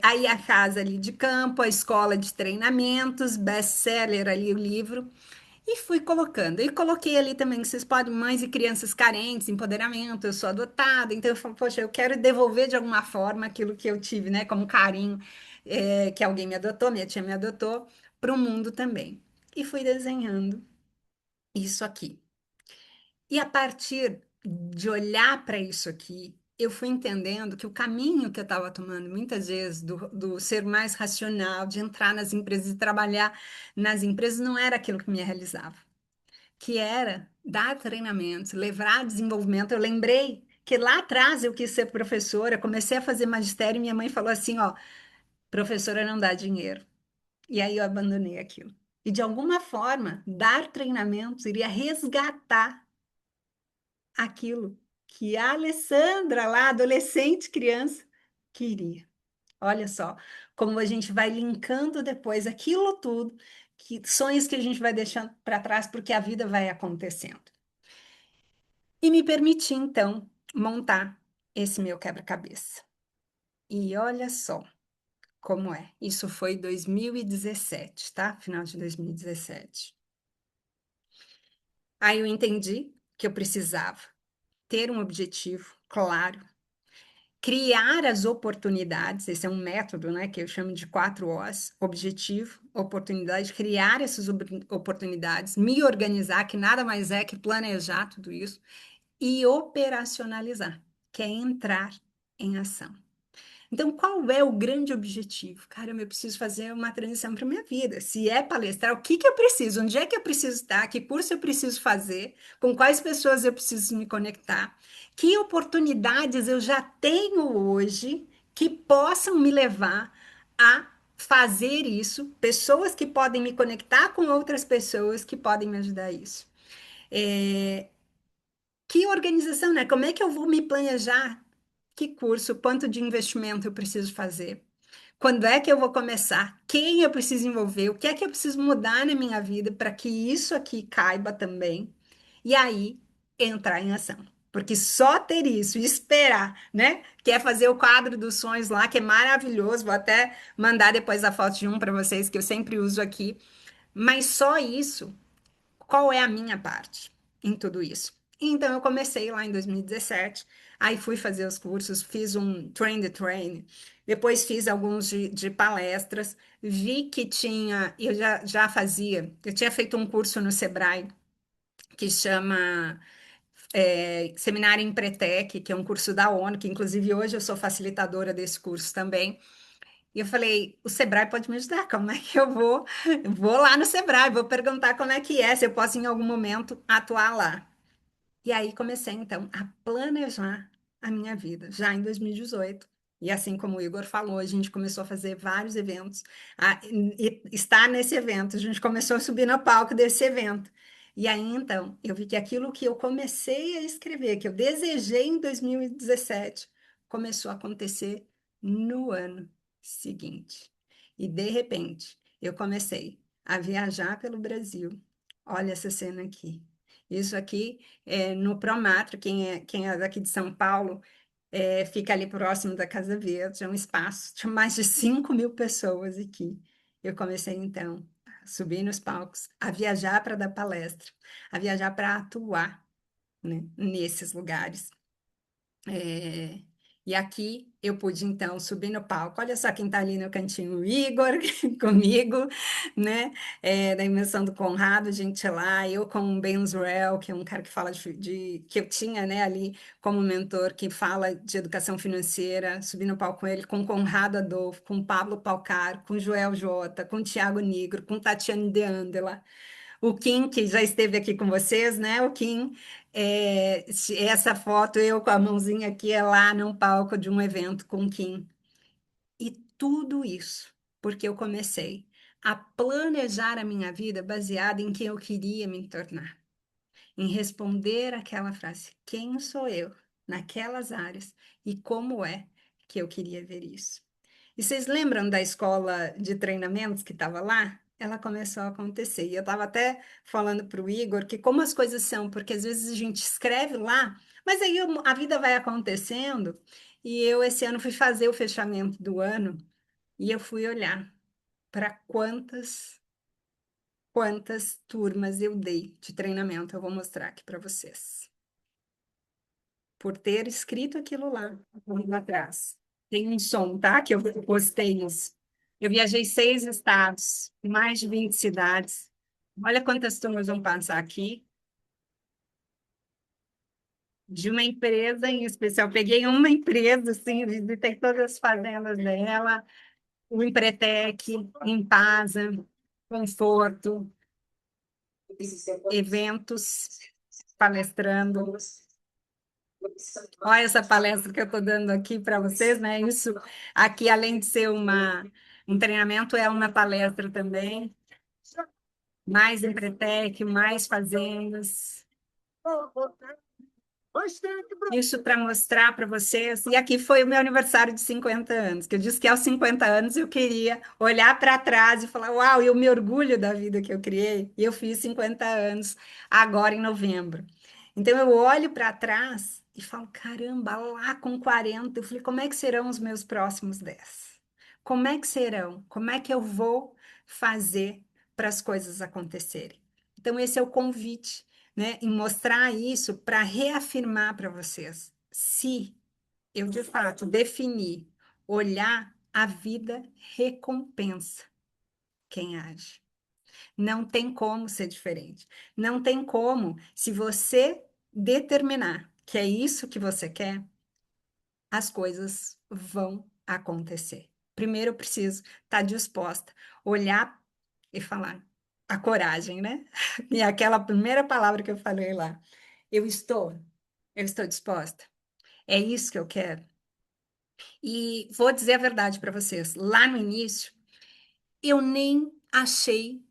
Aí a casa ali de campo, a escola de treinamentos, best-seller ali o livro, e fui colocando. E coloquei ali também que vocês podem, mães e crianças carentes, empoderamento, eu sou adotada, então eu falo, poxa, eu quero devolver de alguma forma aquilo que eu tive, né, como carinho, que alguém me adotou, minha tia me adotou, para o mundo também. E fui desenhando isso aqui. E a partir de olhar para isso aqui, eu fui entendendo que o caminho que eu estava tomando, muitas vezes, do ser mais racional, de entrar nas empresas e trabalhar nas empresas, não era aquilo que me realizava, que era dar treinamentos, levar desenvolvimento. Eu lembrei que lá atrás eu quis ser professora, comecei a fazer magistério e minha mãe falou assim, ó, professora não dá dinheiro. E aí eu abandonei aquilo. E de alguma forma, dar treinamentos iria resgatar aquilo que a Alessandra lá, adolescente, criança, queria. Olha só, como a gente vai linkando depois aquilo tudo, sonhos que a gente vai deixando para trás porque a vida vai acontecendo. E me permiti, então, montar esse meu quebra-cabeça. E olha só como é. Isso foi 2017, tá? Final de 2017. Aí eu entendi que eu precisava ter um objetivo claro, criar as oportunidades, esse é um método, né, que eu chamo de 4 Os: objetivo, oportunidade, criar essas oportunidades, me organizar, que nada mais é que planejar tudo isso, e operacionalizar, que é entrar em ação. Então, qual é o grande objetivo? Caramba, eu preciso fazer uma transição para minha vida. Se é palestrar, o que que eu preciso? Onde é que eu preciso estar? Que curso eu preciso fazer? Com quais pessoas eu preciso me conectar? Que oportunidades eu já tenho hoje que possam me levar a fazer isso? Pessoas que podem me conectar com outras pessoas que podem me ajudar a isso. É, que organização, né? Como é que eu vou me planejar? Que curso, quanto de investimento eu preciso fazer? Quando é que eu vou começar? Quem eu preciso envolver? O que é que eu preciso mudar na minha vida para que isso aqui caiba também? E aí entrar em ação. Porque só ter isso e esperar, né? Que é fazer o quadro dos sonhos lá, que é maravilhoso. Vou até mandar depois a foto de um para vocês, que eu sempre uso aqui. Mas só isso, qual é a minha parte em tudo isso? Então, eu comecei lá em 2017, aí fui fazer os cursos, fiz um Train the Train, depois fiz alguns de palestras, vi que tinha, já fazia, eu tinha feito um curso no Sebrae, que chama Seminário Empretec, que é um curso da ONU, que inclusive hoje eu sou facilitadora desse curso também. E eu falei, o Sebrae pode me ajudar, como é que eu vou? Eu vou lá no Sebrae, vou perguntar como é que é, se eu posso em algum momento atuar lá. E aí comecei então a planejar a minha vida, já em 2018. E assim como o Igor falou, a gente começou a fazer vários eventos, e estar nesse evento, a gente começou a subir no palco desse evento. E aí então, eu vi que aquilo que eu comecei a escrever, que eu desejei em 2017, começou a acontecer no ano seguinte. E de repente, eu comecei a viajar pelo Brasil. Olha essa cena aqui. Isso aqui no Promatra, quem é daqui de São Paulo, fica ali próximo da Casa Verde, é um espaço, tinha mais de 5.000 pessoas aqui. Eu comecei, então, a subir nos palcos, a viajar para dar palestra, a viajar para atuar, né, nesses lugares. É, e aqui eu pude então subir no palco. Olha só quem está ali no cantinho, o Igor comigo, né? Da Invenção do Conrado, a gente lá, eu com o Ben Zurel, que é um cara que fala que eu tinha, né, ali como mentor, que fala de educação financeira, subi no palco com ele, com o Conrado Adolfo, com o Pablo Palcar, com o Joel Jota, com o Tiago Nigro, com Tatiane De Andela. O Kim, que já esteve aqui com vocês, né? O Kim, essa foto, eu com a mãozinha aqui, é lá num palco de um evento com o Kim. E tudo isso porque eu comecei a planejar a minha vida baseada em quem eu queria me tornar, em responder aquela frase: quem sou eu naquelas áreas e como é que eu queria ver isso. E vocês lembram da escola de treinamentos que estava lá? Ela começou a acontecer. E eu estava até falando para o Igor que como as coisas são, porque às vezes a gente escreve lá, mas aí a vida vai acontecendo. E eu esse ano fui fazer o fechamento do ano e eu fui olhar para quantas turmas eu dei de treinamento. Eu vou mostrar aqui para vocês. Por ter escrito aquilo lá atrás. Tem um som, tá? Que eu postei isso. Eu viajei 6 estados, mais de 20 cidades. Olha quantas turmas vão passar aqui. De uma empresa em especial. Peguei uma empresa, assim, visitei todas as fazendas dela, o Empretec, Empasa, Conforto, eventos, palestrando. Olha essa palestra que eu estou dando aqui para vocês, né? Isso aqui, além de ser um treinamento, é uma palestra também. Mais Empretec, mais fazendas. Isso para mostrar para vocês. E aqui foi o meu aniversário de 50 anos, que eu disse que aos 50 anos eu queria olhar para trás e falar: Uau, eu me orgulho da vida que eu criei. E eu fiz 50 anos agora em novembro. Então eu olho para trás e falo: Caramba, lá com 40, eu falei: Como é que serão os meus próximos 10? Como é que serão? Como é que eu vou fazer para as coisas acontecerem? Então, esse é o convite, né, em mostrar isso para reafirmar para vocês. Se eu de fato definir, olhar, a vida recompensa quem age. Não tem como ser diferente. Não tem como, se você determinar que é isso que você quer, as coisas vão acontecer. Primeiro eu preciso estar disposta, olhar e falar. A coragem, né? E aquela primeira palavra que eu falei lá. Eu estou, eu estou disposta. É isso que eu quero. E vou dizer a verdade para vocês. Lá no início, eu nem achei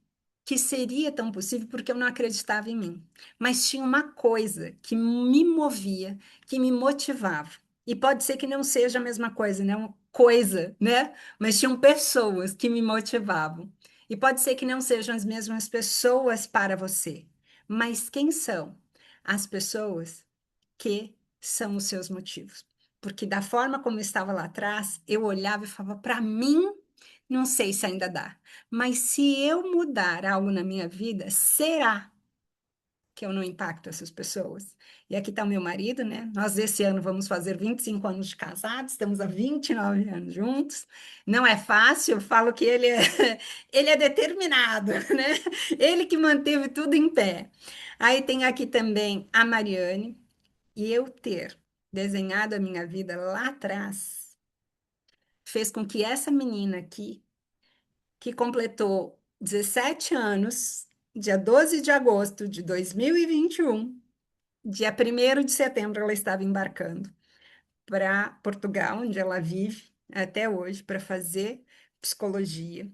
que seria tão possível porque eu não acreditava em mim. Mas tinha uma coisa que me movia, que me motivava. E pode ser que não seja a mesma coisa, né? Uma coisa, né? Mas tinham pessoas que me motivavam. E pode ser que não sejam as mesmas pessoas para você. Mas quem são as pessoas que são os seus motivos? Porque da forma como eu estava lá atrás, eu olhava e falava, para mim, não sei se ainda dá. Mas se eu mudar algo na minha vida, será que eu não impacto essas pessoas? E aqui está o meu marido, né? Nós esse ano vamos fazer 25 anos de casados, estamos há 29 anos juntos. Não é fácil, eu falo que ele é, ele é determinado, né? Ele que manteve tudo em pé. Aí tem aqui também a Mariane, e eu ter desenhado a minha vida lá atrás fez com que essa menina aqui que completou 17 anos, dia 12 de agosto de 2021, dia 1º de setembro, ela estava embarcando para Portugal, onde ela vive até hoje, para fazer psicologia.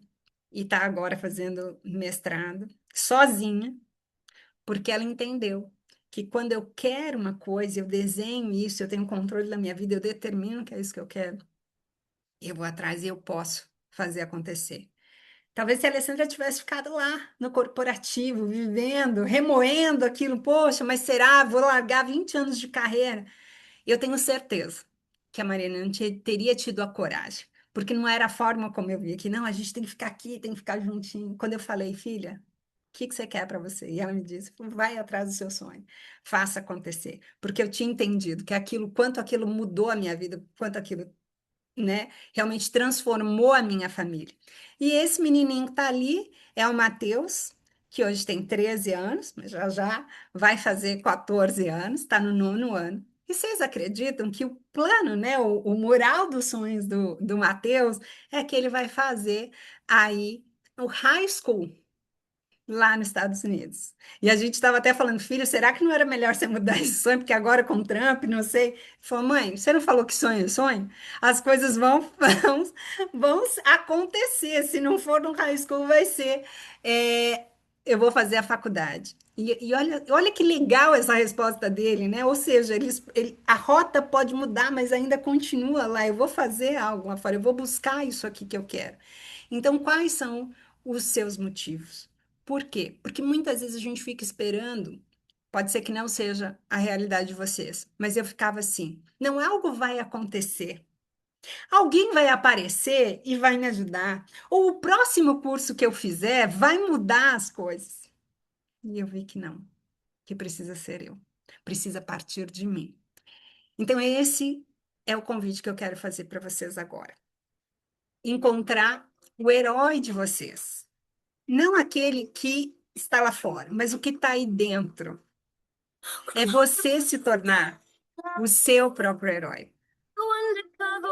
E está agora fazendo mestrado, sozinha, porque ela entendeu que quando eu quero uma coisa, eu desenho isso, eu tenho controle da minha vida, eu determino que é isso que eu quero, eu vou atrás e eu posso fazer acontecer. Talvez se a Alessandra tivesse ficado lá no corporativo, vivendo, remoendo aquilo, poxa, mas será? Vou largar 20 anos de carreira. Eu tenho certeza que a Mariana não teria tido a coragem, porque não era a forma como eu via, que não, a gente tem que ficar aqui, tem que ficar juntinho. Quando eu falei, filha, o que que você quer para você? E ela me disse, vai atrás do seu sonho, faça acontecer. Porque eu tinha entendido que aquilo, quanto aquilo mudou a minha vida, quanto aquilo, né, realmente transformou a minha família. E esse menininho que está ali é o Matheus, que hoje tem 13 anos, mas já já vai fazer 14 anos, está no 9º ano. E vocês acreditam que o plano, né, o mural dos sonhos do Matheus é que ele vai fazer aí o high school lá nos Estados Unidos. E a gente estava até falando, filho, será que não era melhor você mudar esse sonho? Porque agora com o Trump, não sei. Ele falou, mãe, você não falou que sonho é sonho? As coisas vão acontecer. Se não for no high school, vai ser. é, eu vou fazer a faculdade. E olha que legal essa resposta dele, né? Ou seja, a rota pode mudar, mas ainda continua lá. Eu vou fazer algo lá fora, eu vou buscar isso aqui que eu quero. Então, quais são os seus motivos? Por quê? Porque muitas vezes a gente fica esperando, pode ser que não seja a realidade de vocês, mas eu ficava assim: não, algo vai acontecer. Alguém vai aparecer e vai me ajudar. Ou o próximo curso que eu fizer vai mudar as coisas. E eu vi que não, que precisa ser eu, precisa partir de mim. Então, esse é o convite que eu quero fazer para vocês agora. Encontrar o herói de vocês. Não aquele que está lá fora, mas o que está aí dentro. É você se tornar o seu próprio herói.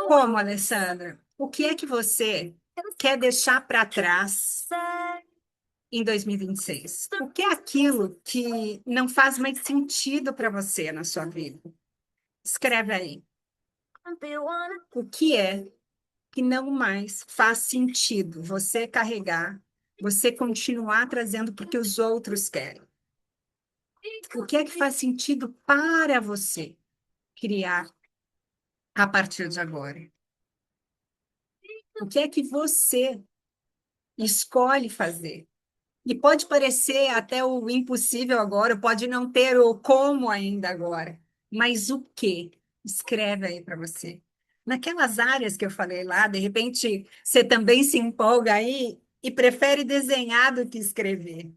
Como, Alessandra? O que é que você quer deixar para trás em 2026? O que é aquilo que não faz mais sentido para você na sua vida? Escreve aí. O que é que não mais faz sentido você carregar, você continuar trazendo porque os outros querem? O que é que faz sentido para você criar a partir de agora? O que é que você escolhe fazer? E pode parecer até o impossível agora, pode não ter o como ainda agora, mas o que? Escreve aí para você. Naquelas áreas que eu falei lá, de repente você também se empolga aí e prefere desenhar do que escrever.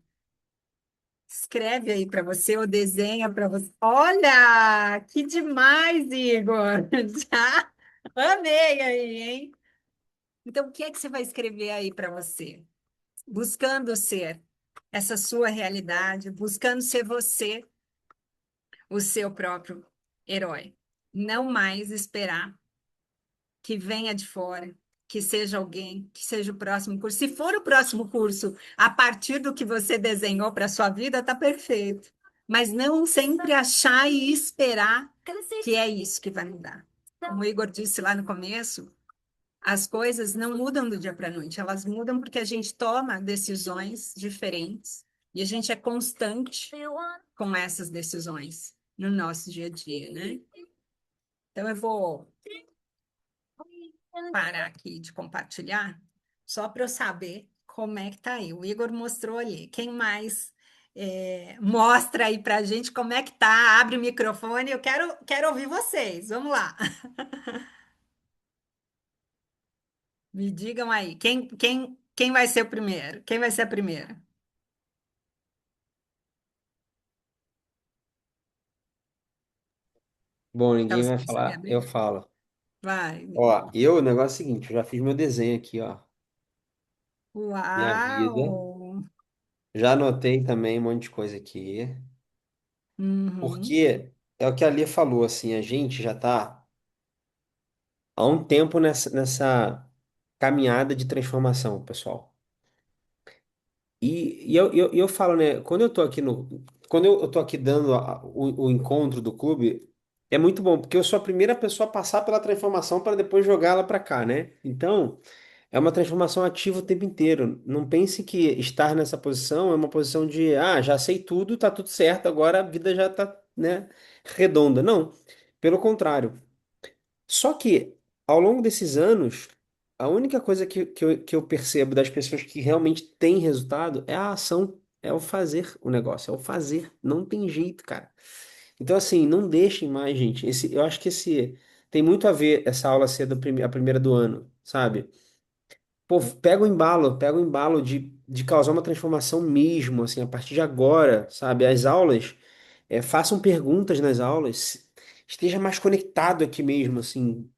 Escreve aí para você ou desenha para você. Olha, que demais, Igor! Já amei aí, hein? Então, o que é que você vai escrever aí para você? Buscando ser essa sua realidade, buscando ser você, o seu próprio herói. Não mais esperar que venha de fora, que seja alguém, que seja o próximo curso. Se for o próximo curso a partir do que você desenhou para a sua vida, está perfeito. Mas não sempre achar e esperar que é isso que vai mudar. Como o Igor disse lá no começo, as coisas não mudam do dia para a noite, elas mudam porque a gente toma decisões diferentes e a gente é constante com essas decisões no nosso dia a dia, né? Então eu vou parar aqui de compartilhar só para eu saber como é que tá aí. O Igor mostrou ali. Quem mais mostra aí para a gente como é que tá? Abre o microfone, eu quero ouvir vocês. Vamos lá. Me digam aí, quem vai ser o primeiro? Quem vai ser a primeira? Bom, Para ninguém você vai conseguir falar, eu abrir? falo. Vai. Ó, o negócio é o seguinte, eu já fiz meu desenho aqui, ó. Minha vida. Uau! Já anotei também um monte de coisa aqui. Uhum. Porque é o que a Lia falou, assim, a gente já tá há um tempo nessa caminhada de transformação, pessoal. E eu falo, né, quando eu tô aqui dando o encontro do clube, é muito bom, porque eu sou a primeira pessoa a passar pela transformação para depois jogá-la para cá, né? Então, é uma transformação ativa o tempo inteiro. Não pense que estar nessa posição é uma posição de, já sei tudo, tá tudo certo, agora a vida já tá, né, redonda. Não, pelo contrário. Só que, ao longo desses anos, a única coisa que eu percebo das pessoas que realmente têm resultado é a ação, é o fazer o negócio, é o fazer. Não tem jeito, cara. Então, assim, não deixem mais, gente. Eu acho que esse tem muito a ver essa aula ser a primeira do ano, sabe? Pô, pega o embalo de causar uma transformação mesmo, assim, a partir de agora, sabe? As aulas, façam perguntas nas aulas, esteja mais conectado aqui mesmo, assim.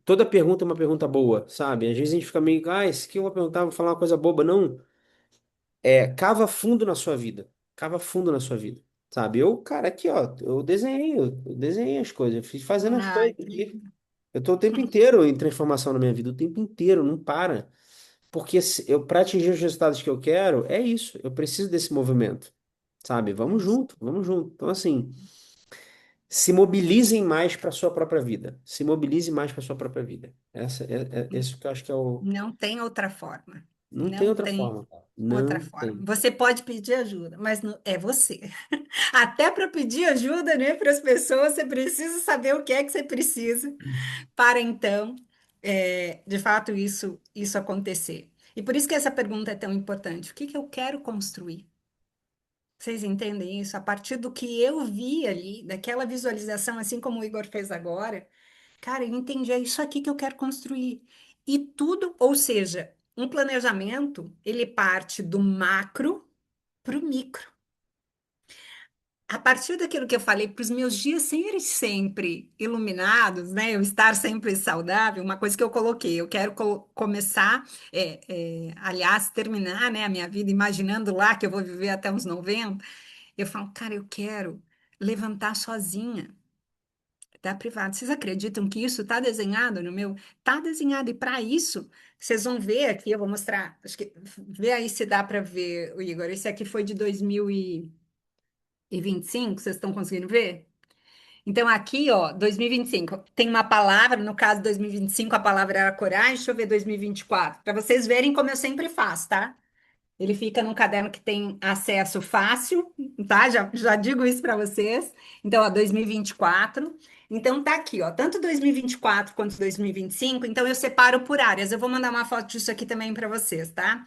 Toda pergunta é uma pergunta boa, sabe? Às vezes a gente fica meio, esse que eu vou perguntar, vou falar uma coisa boba. Não, cava fundo na sua vida, cava fundo na sua vida, sabe? Cara, aqui, ó, eu desenhei as coisas, eu fiz fazendo as Ai, coisas aqui. Eu tô o tempo inteiro em transformação na minha vida, o tempo inteiro, não para. Porque para atingir os resultados que eu quero, é isso. Eu preciso desse movimento, sabe? Vamos junto, vamos junto. Então, assim, se mobilizem mais para sua própria vida. Se mobilize mais para sua própria vida. Esse que eu acho que é o. não tem outra forma. Não tem Não outra tem forma, cara. outra Não forma. tem. Você pode pedir ajuda, mas é você. Até para pedir ajuda, né, para as pessoas, você precisa saber o que é que você precisa para então, de fato, isso acontecer. E por isso que essa pergunta é tão importante. O que que eu quero construir? Vocês entendem isso? A partir do que eu vi ali, daquela visualização, assim como o Igor fez agora, cara, eu entendi, é isso aqui que eu quero construir. E tudo, ou seja, um planejamento, ele parte do macro para o micro. A partir daquilo que eu falei, para os meus dias serem sempre iluminados, né? Eu estar sempre saudável, uma coisa que eu coloquei, eu quero começar, aliás, terminar, né, a minha vida imaginando lá que eu vou viver até uns 90. Eu falo, cara, eu quero levantar sozinha da privada. Vocês acreditam que isso está desenhado no meu? Está desenhado. E para isso, vocês vão ver aqui, eu vou mostrar. Acho que vê aí se dá para ver, o Igor. Esse aqui foi de 2025. Vocês estão conseguindo ver? Então, aqui, ó, 2025, tem uma palavra, no caso 2025, a palavra era coragem. Deixa eu ver 2024, para vocês verem como eu sempre faço, tá? Ele fica num caderno que tem acesso fácil, tá? Já digo isso para vocês. Então, ó, 2024. Então, tá aqui, ó, tanto 2024 quanto 2025. Então, eu separo por áreas. Eu vou mandar uma foto disso aqui também para vocês, tá?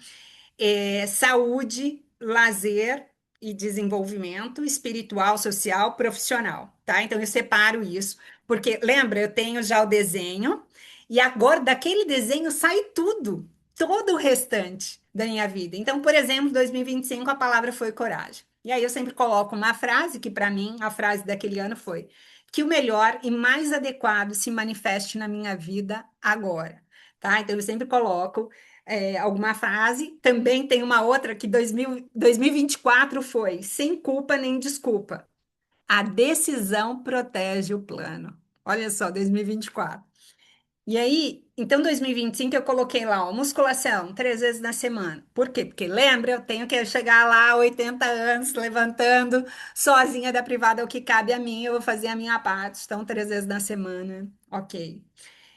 Saúde, lazer e desenvolvimento espiritual, social, profissional, tá? Então eu separo isso, porque lembra, eu tenho já o desenho e agora daquele desenho sai tudo, todo o restante da minha vida. Então, por exemplo, 2025 a palavra foi coragem. E aí eu sempre coloco uma frase que para mim a frase daquele ano foi que o melhor e mais adequado se manifeste na minha vida agora, tá? Então eu sempre coloco alguma frase. Também tem uma outra que 2024 foi sem culpa nem desculpa. A decisão protege o plano. Olha só, 2024. E aí, então 2025 eu coloquei lá, ó, musculação, 3 vezes na semana. Por quê? Porque lembra, eu tenho que chegar lá 80 anos levantando sozinha da privada, é o que cabe a mim, eu vou fazer a minha parte. Então, 3 vezes na semana, ok.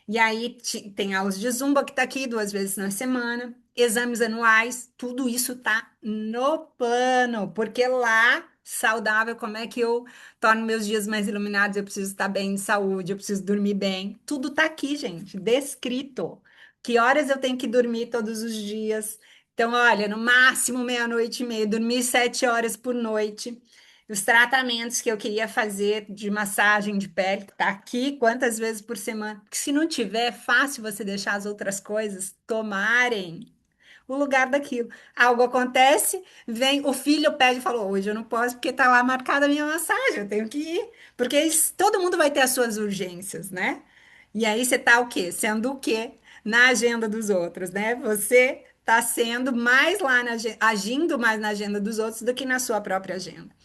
E aí tem aulas de zumba que tá aqui 2 vezes na semana, exames anuais, tudo isso tá no plano, porque lá, saudável, como é que eu torno meus dias mais iluminados? Eu preciso estar bem de saúde, eu preciso dormir bem. Tudo tá aqui, gente, descrito. Que horas eu tenho que dormir todos os dias? Então, olha, no máximo meia-noite e meia, dormir 7 horas por noite. Os tratamentos que eu queria fazer de massagem de pele, tá aqui quantas vezes por semana? Porque se não tiver, é fácil você deixar as outras coisas tomarem o lugar daquilo. Algo acontece, vem o filho pede e fala: hoje eu não posso porque tá lá marcada a minha massagem, eu tenho que ir. Porque todo mundo vai ter as suas urgências, né? E aí você tá o quê? Sendo o quê? Na agenda dos outros, né? Você tá sendo mais lá agindo mais na agenda dos outros do que na sua própria agenda.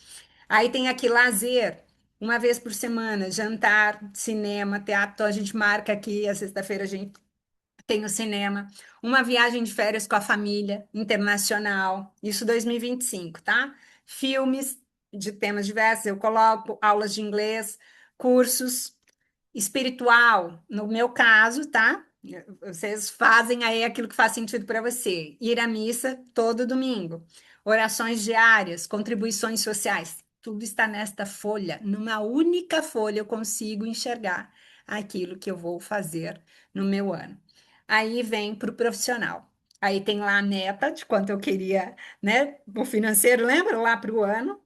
Aí tem aqui lazer, 1 vez por semana, jantar, cinema, teatro. Então a gente marca aqui, a sexta-feira a gente tem o cinema. Uma viagem de férias com a família, internacional. Isso 2025, tá? Filmes de temas diversos, eu coloco aulas de inglês, cursos espiritual, no meu caso, tá? Vocês fazem aí aquilo que faz sentido para você. Ir à missa todo domingo, orações diárias, contribuições sociais, tudo está nesta folha. Numa única folha eu consigo enxergar aquilo que eu vou fazer no meu ano. Aí vem para o profissional. Aí tem lá a meta de quanto eu queria, né? O financeiro, lembra? Lá para o ano.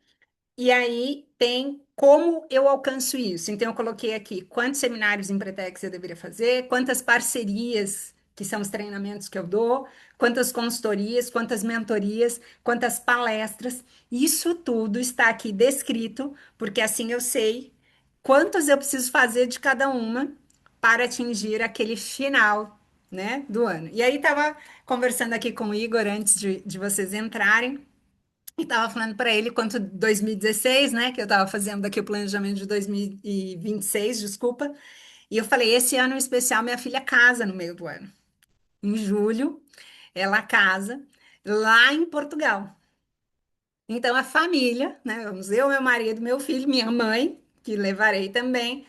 E aí tem como eu alcanço isso. Então, eu coloquei aqui quantos seminários em Pretex eu deveria fazer, quantas parcerias, que são os treinamentos que eu dou, quantas consultorias, quantas mentorias, quantas palestras. Isso tudo está aqui descrito, porque assim eu sei quantos eu preciso fazer de cada uma para atingir aquele final, né, do ano. E aí, estava conversando aqui com o Igor antes de vocês entrarem. E tava falando para ele quanto 2016, né? Que eu tava fazendo aqui o planejamento de 2026, desculpa. E eu falei, esse ano em especial, minha filha casa no meio do ano. Em julho, ela casa lá em Portugal. Então, a família, né? Vamos eu, meu marido, meu filho, minha mãe, que levarei também,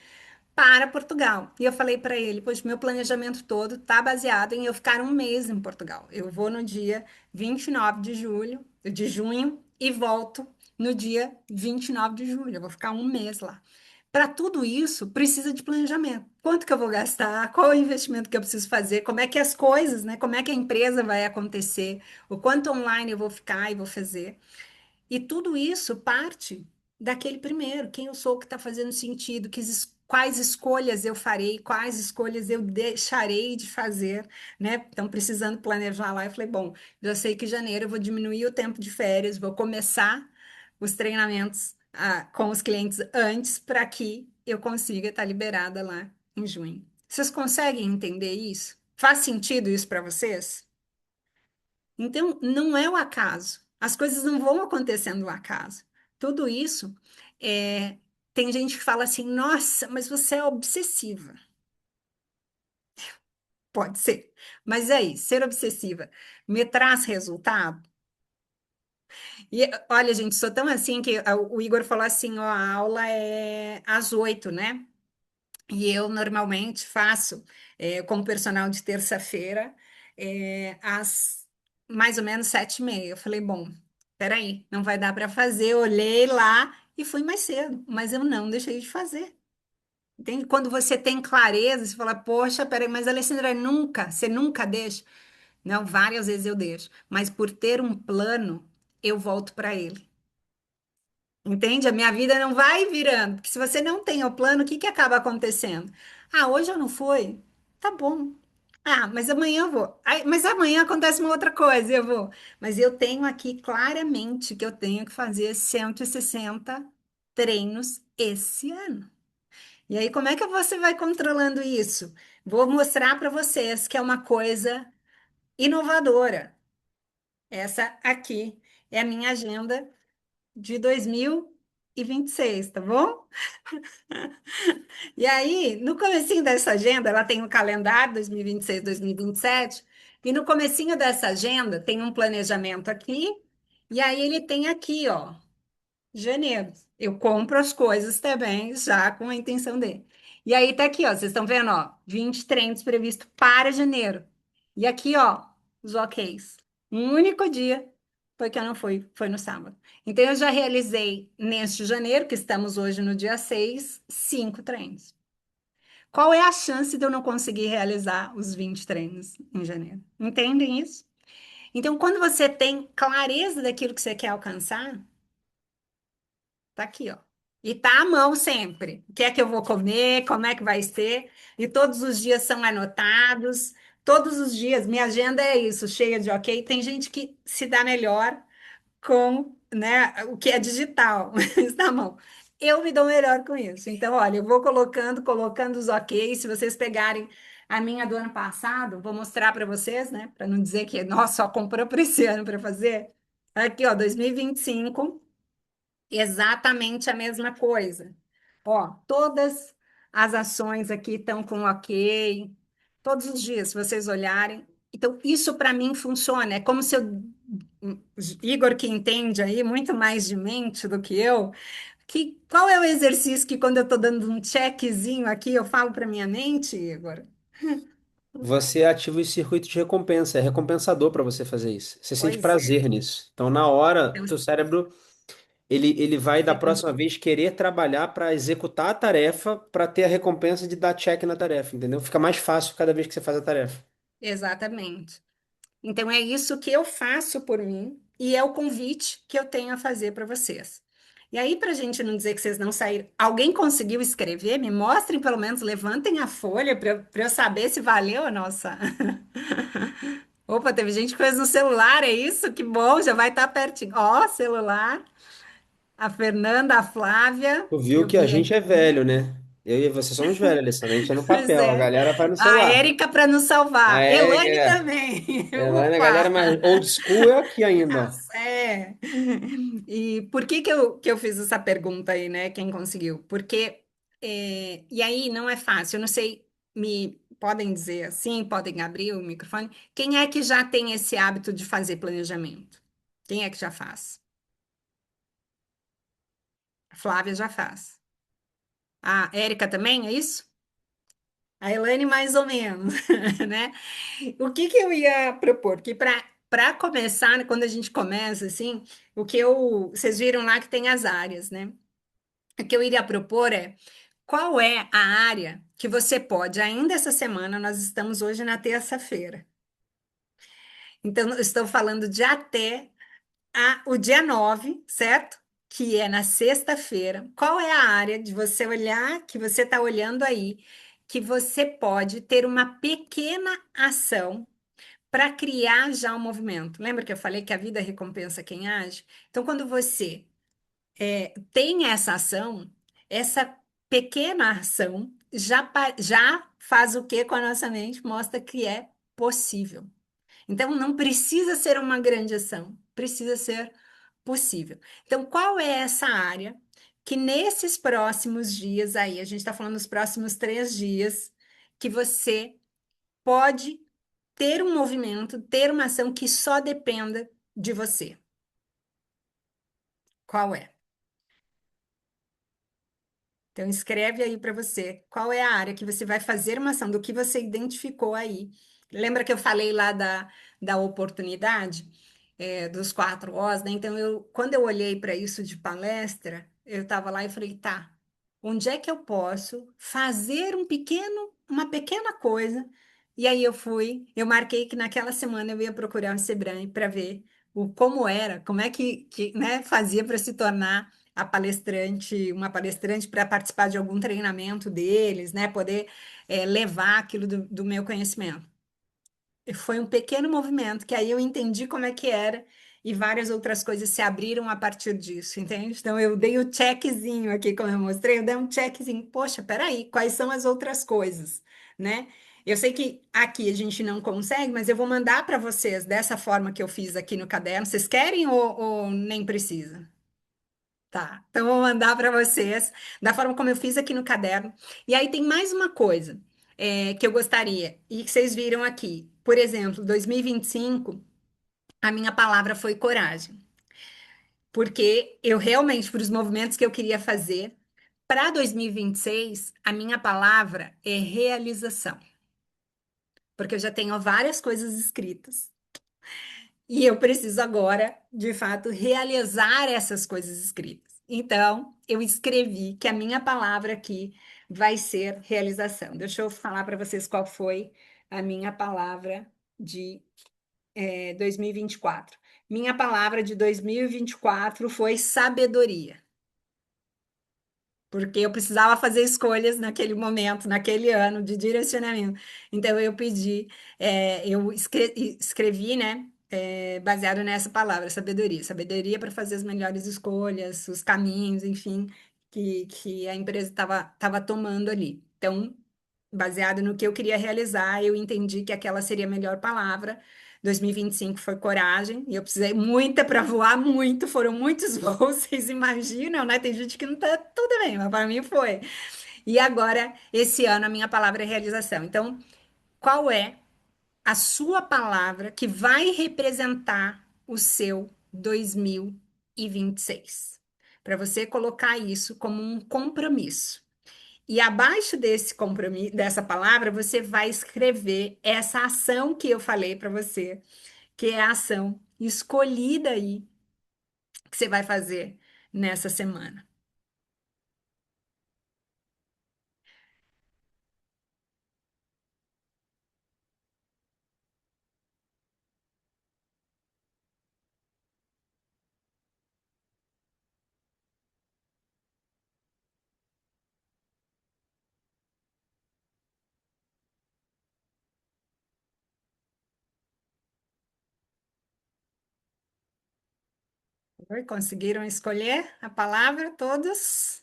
para Portugal. E eu falei para ele, pois meu planejamento todo está baseado em eu ficar 1 mês em Portugal. Eu vou no dia 29 de junho, e volto no dia 29 de julho. Eu vou ficar 1 mês lá. Para tudo isso, precisa de planejamento. Quanto que eu vou gastar? Qual é o investimento que eu preciso fazer? Como é que as coisas, né? Como é que a empresa vai acontecer? O quanto online eu vou ficar e vou fazer? E tudo isso parte daquele primeiro, quem eu sou que está fazendo sentido, quais escolhas eu farei, quais escolhas eu deixarei de fazer, né? Então, precisando planejar lá, eu falei, bom, já sei que em janeiro eu vou diminuir o tempo de férias, vou começar os treinamentos com os clientes antes, para que eu consiga estar liberada lá em junho. Vocês conseguem entender isso? Faz sentido isso para vocês? Então, não é o acaso. As coisas não vão acontecendo no acaso. Tudo isso é. Tem gente que fala assim: nossa, mas você é obsessiva. Pode ser. Mas aí, ser obsessiva me traz resultado? E olha, gente, sou tão assim que o Igor falou assim: ó, a aula é às 8, né? E eu normalmente faço como personal de terça-feira às mais ou menos 7h30. Eu falei, bom, peraí, não vai dar para fazer. Eu olhei lá e fui mais cedo, mas eu não deixei de fazer. Entende? Quando você tem clareza, você fala, poxa, peraí, mas Alessandra, nunca, você nunca deixa. Não, várias vezes eu deixo, mas por ter um plano, eu volto para ele. Entende? A minha vida não vai virando, porque se você não tem o plano, o que que acaba acontecendo? Ah, hoje eu não fui? Tá bom. Ah, mas amanhã eu vou. Ai, mas amanhã acontece uma outra coisa, eu vou. Mas eu tenho aqui claramente que eu tenho que fazer 160 treinos esse ano. E aí, como é que você vai controlando isso? Vou mostrar para vocês que é uma coisa inovadora. Essa aqui é a minha agenda de 2026, tá bom? E aí, no comecinho dessa agenda, ela tem um calendário 2026, 2027, e no comecinho dessa agenda tem um planejamento aqui, e aí ele tem aqui, ó, janeiro. Eu compro as coisas também, já com a intenção dele. E aí tá aqui, ó, vocês estão vendo, ó, 20 treinos previstos para janeiro. E aqui, ó, os OKs. Um único dia foi que eu não fui, foi no sábado. Então eu já realizei neste janeiro, que estamos hoje no dia 6, 5 treinos. Qual é a chance de eu não conseguir realizar os 20 treinos em janeiro? Entendem isso? Então, quando você tem clareza daquilo que você quer alcançar, tá aqui, ó. E tá à mão sempre. O que é que eu vou comer, como é que vai ser, e todos os dias são anotados. Todos os dias, minha agenda é isso, cheia de ok. Tem gente que se dá melhor com, né, o que é digital, está na mão. Eu me dou melhor com isso. Então, olha, eu vou colocando os ok. Se vocês pegarem a minha do ano passado, vou mostrar para vocês, né, para não dizer que, nossa, só comprou para esse ano para fazer. Aqui, ó, 2025. Exatamente a mesma coisa. Ó, todas as ações aqui estão com ok, todos os dias, se vocês olharem. Então, isso para mim funciona. É como se eu, Igor, que entende aí muito mais de mente do que eu, que qual é o exercício que quando eu estou dando um checkzinho aqui, eu falo para minha mente, Igor? Você ativa o circuito de recompensa, é recompensador para você fazer isso. Você sente Pois é. prazer nisso. Então, na hora, Então, teu cérebro ele vai da fica- próxima vez querer trabalhar para executar a tarefa, para ter a recompensa de dar check na tarefa, entendeu? Fica mais fácil cada vez que você faz a tarefa. exatamente. Então, é isso que eu faço por mim e é o convite que eu tenho a fazer para vocês. E aí, para a gente não dizer que vocês não saíram, alguém conseguiu escrever? Me mostrem, pelo menos, levantem a folha para eu saber se valeu a nossa. Opa, teve gente que fez no celular, é isso? Que bom, já vai estar pertinho. Ó, celular. A Fernanda, a Flávia, Tu viu eu que a vi gente é aqui. velho, né? Eu e você somos velhos, Alessandra. A gente é no Pois papel, a é. galera vai no A celular. Érica para nos A salvar. Érica, Elane também. a galera Ufa! mais old school é aqui Ah, ainda. é. E por que que eu fiz essa pergunta aí, né? Quem conseguiu? Porque, e aí não é fácil, eu não sei, me podem dizer assim, podem abrir o microfone. Quem é que já tem esse hábito de fazer planejamento? Quem é que já faz? A Flávia já faz. A Érica também, é isso? A Elaine mais ou menos, né? O que que eu ia propor? Que para começar, quando a gente começa assim, vocês viram lá que tem as áreas, né? O que eu iria propor é qual é a área que você pode, ainda essa semana, nós estamos hoje na terça-feira. Então, eu estou falando de até o dia 9, certo? Que é na sexta-feira. Qual é a área de você olhar, que você está olhando aí, que você pode ter uma pequena ação para criar já um movimento? Lembra que eu falei que a vida recompensa quem age? Então, quando você tem essa ação, essa pequena ação já faz o que com a nossa mente? Mostra que é possível. Então, não precisa ser uma grande ação, precisa ser possível. Então, qual é essa área que nesses próximos dias aí, a gente está falando dos próximos 3 dias, que você pode ter um movimento, ter uma ação que só dependa de você? Qual é? Então, escreve aí para você qual é a área que você vai fazer uma ação, do que você identificou aí, Lembra que eu falei lá da oportunidade, dos 4 Os, né? Então, quando eu olhei para isso de palestra, eu estava lá e falei, tá, onde é que eu posso fazer uma pequena coisa? E aí eu marquei que naquela semana eu ia procurar o Sebrae para ver como era, como é né, fazia para se tornar uma palestrante para participar de algum treinamento deles, né? Poder levar aquilo do meu conhecimento. E foi um pequeno movimento que aí eu entendi como é que era e várias outras coisas se abriram a partir disso, entende? Então eu dei o checkzinho aqui, como eu mostrei, eu dei um checkzinho. Poxa, peraí, quais são as outras coisas, né? Eu sei que aqui a gente não consegue, mas eu vou mandar para vocês dessa forma que eu fiz aqui no caderno. Vocês querem ou nem precisa? Tá, então vou mandar para vocês da forma como eu fiz aqui no caderno. E aí tem mais uma coisa que eu gostaria e que vocês viram aqui. Por exemplo, 2025, a minha palavra foi coragem, porque eu realmente, para os movimentos que eu queria fazer, para 2026, a minha palavra é realização, porque eu já tenho várias coisas escritas. E eu preciso agora, de fato, realizar essas coisas escritas. Então, eu escrevi que a minha palavra aqui vai ser realização. Deixa eu falar para vocês qual foi a minha palavra de 2024. Minha palavra de 2024 foi sabedoria, porque eu precisava fazer escolhas naquele momento, naquele ano de direcionamento. Então eu pedi, escrevi, né, baseado nessa palavra, sabedoria, sabedoria para fazer as melhores escolhas, os caminhos, enfim, que a empresa estava tomando ali. Então, baseado no que eu queria realizar, eu entendi que aquela seria a melhor palavra. 2025 foi coragem, e eu precisei muita para voar muito, foram muitos voos, vocês imaginam, né? Tem gente que não tá tudo bem, mas para mim foi. E agora, esse ano, a minha palavra é realização. Então, qual é a sua palavra que vai representar o seu 2026? Para você colocar isso como um compromisso. E abaixo desse compromisso, dessa palavra, você vai escrever essa ação que eu falei para você, que é a ação escolhida aí que você vai fazer nessa semana. Oi, conseguiram escolher a palavra todos?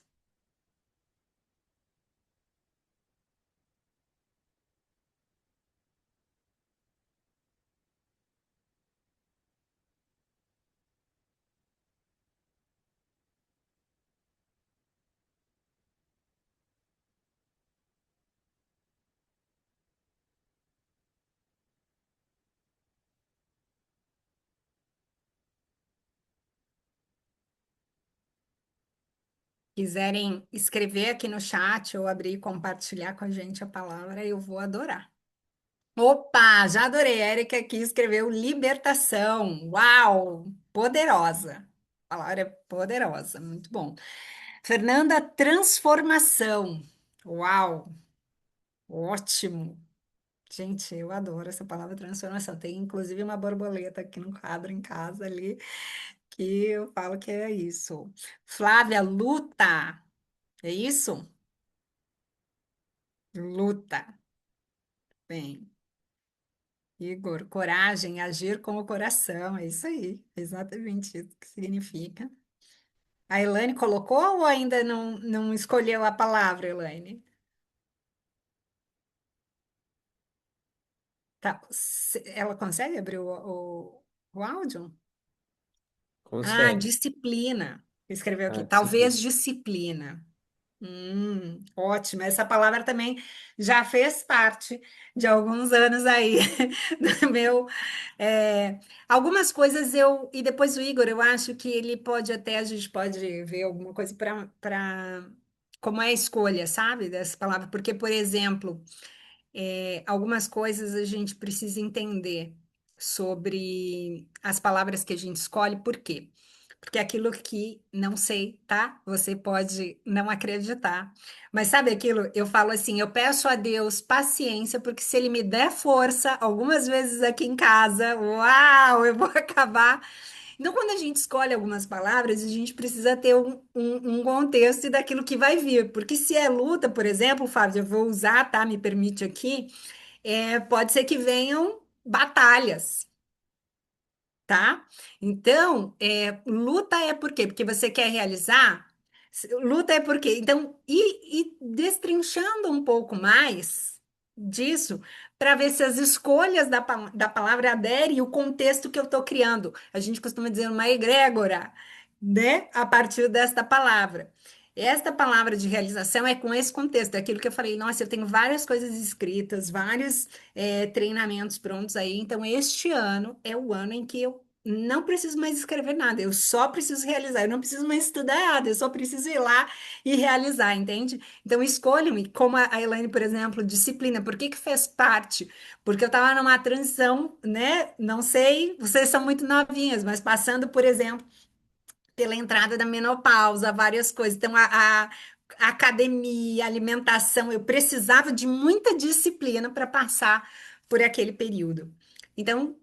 Quiserem escrever aqui no chat ou abrir e compartilhar com a gente a palavra, eu vou adorar. Opa, já adorei. A Erika aqui escreveu libertação. Uau, poderosa. A palavra é poderosa, muito bom. Fernanda, transformação. Uau, ótimo. Gente, eu adoro essa palavra transformação. Tem inclusive uma borboleta aqui no quadro em casa ali, que eu falo que é isso. Flávia, luta. É isso? Luta. Bem. Igor, coragem, agir com o coração. É isso aí. É exatamente isso que significa. A Elaine colocou ou ainda não escolheu a palavra, Elaine? Tá. Ela consegue abrir o áudio? Ah, Consegue. disciplina. Escreveu aqui. Ah, disciplina. Talvez disciplina. Ótimo. Essa palavra também já fez parte de alguns anos aí do meu. Algumas coisas e depois o Igor, eu acho que ele pode até, a gente pode ver alguma coisa como é a escolha, sabe, dessa palavra. Porque, por exemplo, algumas coisas a gente precisa entender sobre as palavras que a gente escolhe, por quê? Porque é aquilo que não sei, tá? Você pode não acreditar. Mas sabe aquilo? Eu falo assim, eu peço a Deus paciência, porque se Ele me der força, algumas vezes aqui em casa, uau, eu vou acabar. Então, quando a gente escolhe algumas palavras, a gente precisa ter um contexto daquilo que vai vir. Porque se é luta, por exemplo, Fábio, eu vou usar, tá? Me permite aqui, pode ser que venham batalhas, tá? Então, luta é por quê? Porque você quer realizar? Luta é por quê? Então, e destrinchando um pouco mais disso, para ver se as escolhas da palavra aderem o contexto que eu estou criando. A gente costuma dizer uma egrégora, né? A partir desta palavra. Esta palavra de realização é com esse contexto, é aquilo que eu falei, nossa, eu tenho várias coisas escritas, vários treinamentos prontos aí. Então, este ano é o ano em que eu não preciso mais escrever nada, eu só preciso realizar. Eu não preciso mais estudar nada, eu só preciso ir lá e realizar, entende? Então, escolham-me, como a Elaine, por exemplo, disciplina. Por que que fez parte? Porque eu estava numa transição, né? Não sei, vocês são muito novinhas, mas passando, por exemplo, pela entrada da menopausa, várias coisas. Então, a academia, a alimentação, eu precisava de muita disciplina para passar por aquele período. Então,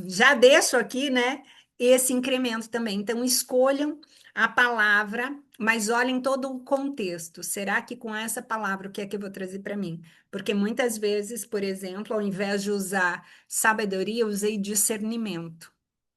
já deixo aqui, né, esse incremento também. Então, escolham a palavra, mas olhem todo o contexto. Será que com essa palavra, o que é que eu vou trazer para mim? Porque muitas vezes, por exemplo, ao invés de usar sabedoria, eu usei discernimento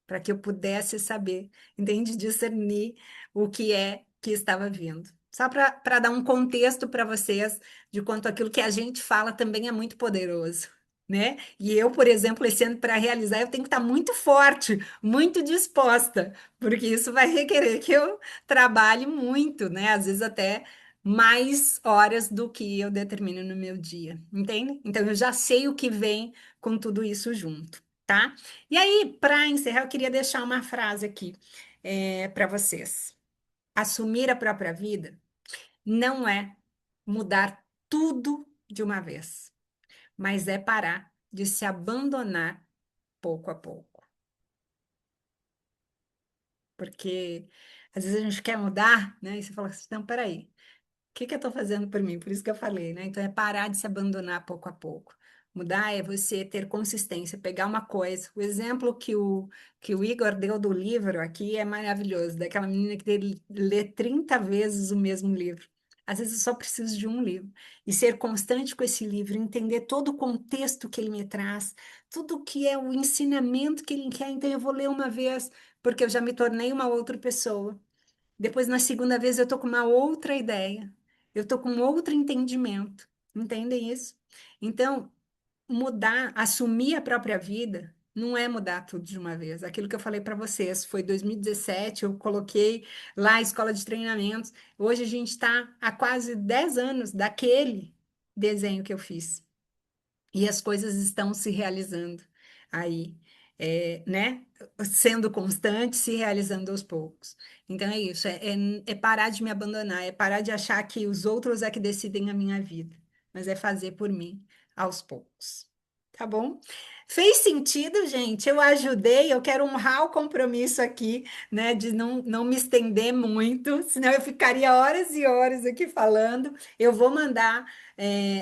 para que eu pudesse saber, entende? Discernir o que é que estava vindo. Só para dar um contexto para vocês de quanto aquilo que a gente fala também é muito poderoso, né? E eu, por exemplo, esse ano para realizar, eu tenho que estar muito forte, muito disposta, porque isso vai requerer que eu trabalhe muito, né? Às vezes até mais horas do que eu determino no meu dia, entende? Então eu já sei o que vem com tudo isso junto, tá? E aí, para encerrar, eu queria deixar uma frase aqui para vocês. Assumir a própria vida não é mudar tudo de uma vez, mas é parar de se abandonar pouco a pouco. Porque às vezes a gente quer mudar, né? E você fala assim, não, peraí. Que eu estou fazendo por mim? Por isso que eu falei, né? Então é parar de se abandonar pouco a pouco. Mudar é você ter consistência, pegar uma coisa. O exemplo que o Igor deu do livro aqui é maravilhoso, daquela menina que lê 30 vezes o mesmo livro. Às vezes eu só preciso de um livro. E ser constante com esse livro, entender todo o contexto que ele me traz, tudo que é o ensinamento que ele quer. Então eu vou ler uma vez, porque eu já me tornei uma outra pessoa. Depois, na segunda vez, eu tô com uma outra ideia. Eu tô com outro entendimento. Entendem isso? Então, mudar, assumir a própria vida, não é mudar tudo de uma vez. Aquilo que eu falei para vocês, foi 2017, eu coloquei lá a escola de treinamentos. Hoje a gente está há quase 10 anos daquele desenho que eu fiz. E as coisas estão se realizando aí, né? Sendo constante, se realizando aos poucos. Então é isso, é parar de me abandonar, é parar de achar que os outros é que decidem a minha vida, mas é fazer por mim aos poucos. Tá bom? Fez sentido, gente? Eu ajudei, eu quero honrar o compromisso aqui, né, de não me estender muito, senão eu ficaria horas e horas aqui falando. Eu vou mandar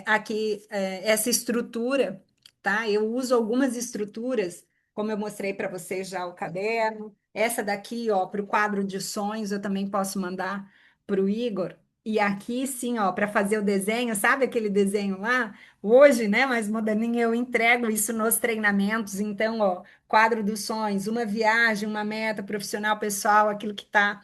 aqui essa estrutura, tá? Eu uso algumas estruturas, como eu mostrei para vocês já o caderno. Essa daqui, ó, para o quadro de sonhos, eu também posso mandar para o Igor. E aqui, sim, ó, para fazer o desenho, sabe aquele desenho lá? Hoje, né, mais moderninho, eu entrego isso nos treinamentos. Então, ó, quadro dos sonhos, uma viagem, uma meta profissional, pessoal, aquilo que está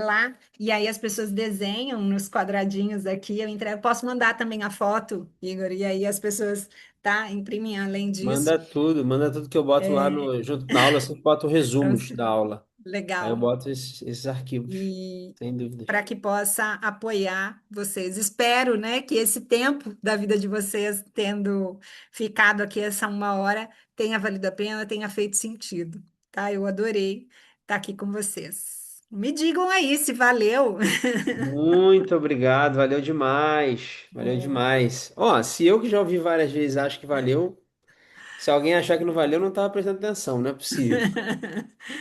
lá. E aí as pessoas desenham nos quadradinhos aqui, eu entrego. Posso mandar também a foto, Igor, e aí as pessoas, tá, imprimem além disso. Manda tudo que eu boto lá É, no, junto na aula, eu sempre boto pra resumos você- da aula. Aí eu legal. boto esses arquivos, E sem dúvidas. para que possa apoiar vocês. Espero, né, que esse tempo da vida de vocês, tendo ficado aqui essa uma hora, tenha valido a pena, tenha feito sentido, tá? Eu adorei estar aqui com vocês. Me digam aí se valeu. Muito obrigado, valeu demais. Valeu Boa. demais. Ó, se eu que já ouvi várias vezes acho que valeu, se alguém achar que não valeu, não estava prestando atenção, não é possível.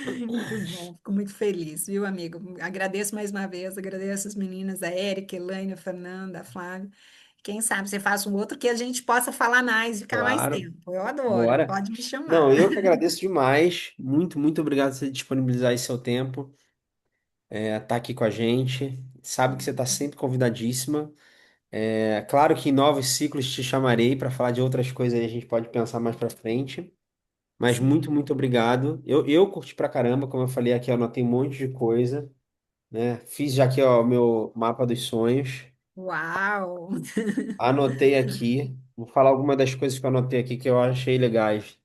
Que bom, fico muito feliz, viu, amigo? Agradeço mais uma vez, agradeço as meninas, a Érica, a Elaine, a Fernanda, a Flávia. Quem sabe você faça um outro que a gente possa falar mais, ficar mais Claro, tempo. Eu adoro, bora. pode me chamar. Não, eu que agradeço demais. Muito, muito obrigado por você disponibilizar esse seu tempo, tá aqui com a gente. Sabe que você está sempre convidadíssima. É claro que em novos ciclos te chamarei para falar de outras coisas aí, a gente pode pensar mais para frente. Mas muito, Sim. muito obrigado. Eu curti pra caramba, como eu falei aqui, eu anotei um monte de coisa, né? Fiz já aqui, ó, o meu mapa dos sonhos. Uau! Anotei aqui. Vou falar algumas das coisas que eu anotei aqui que eu achei legais.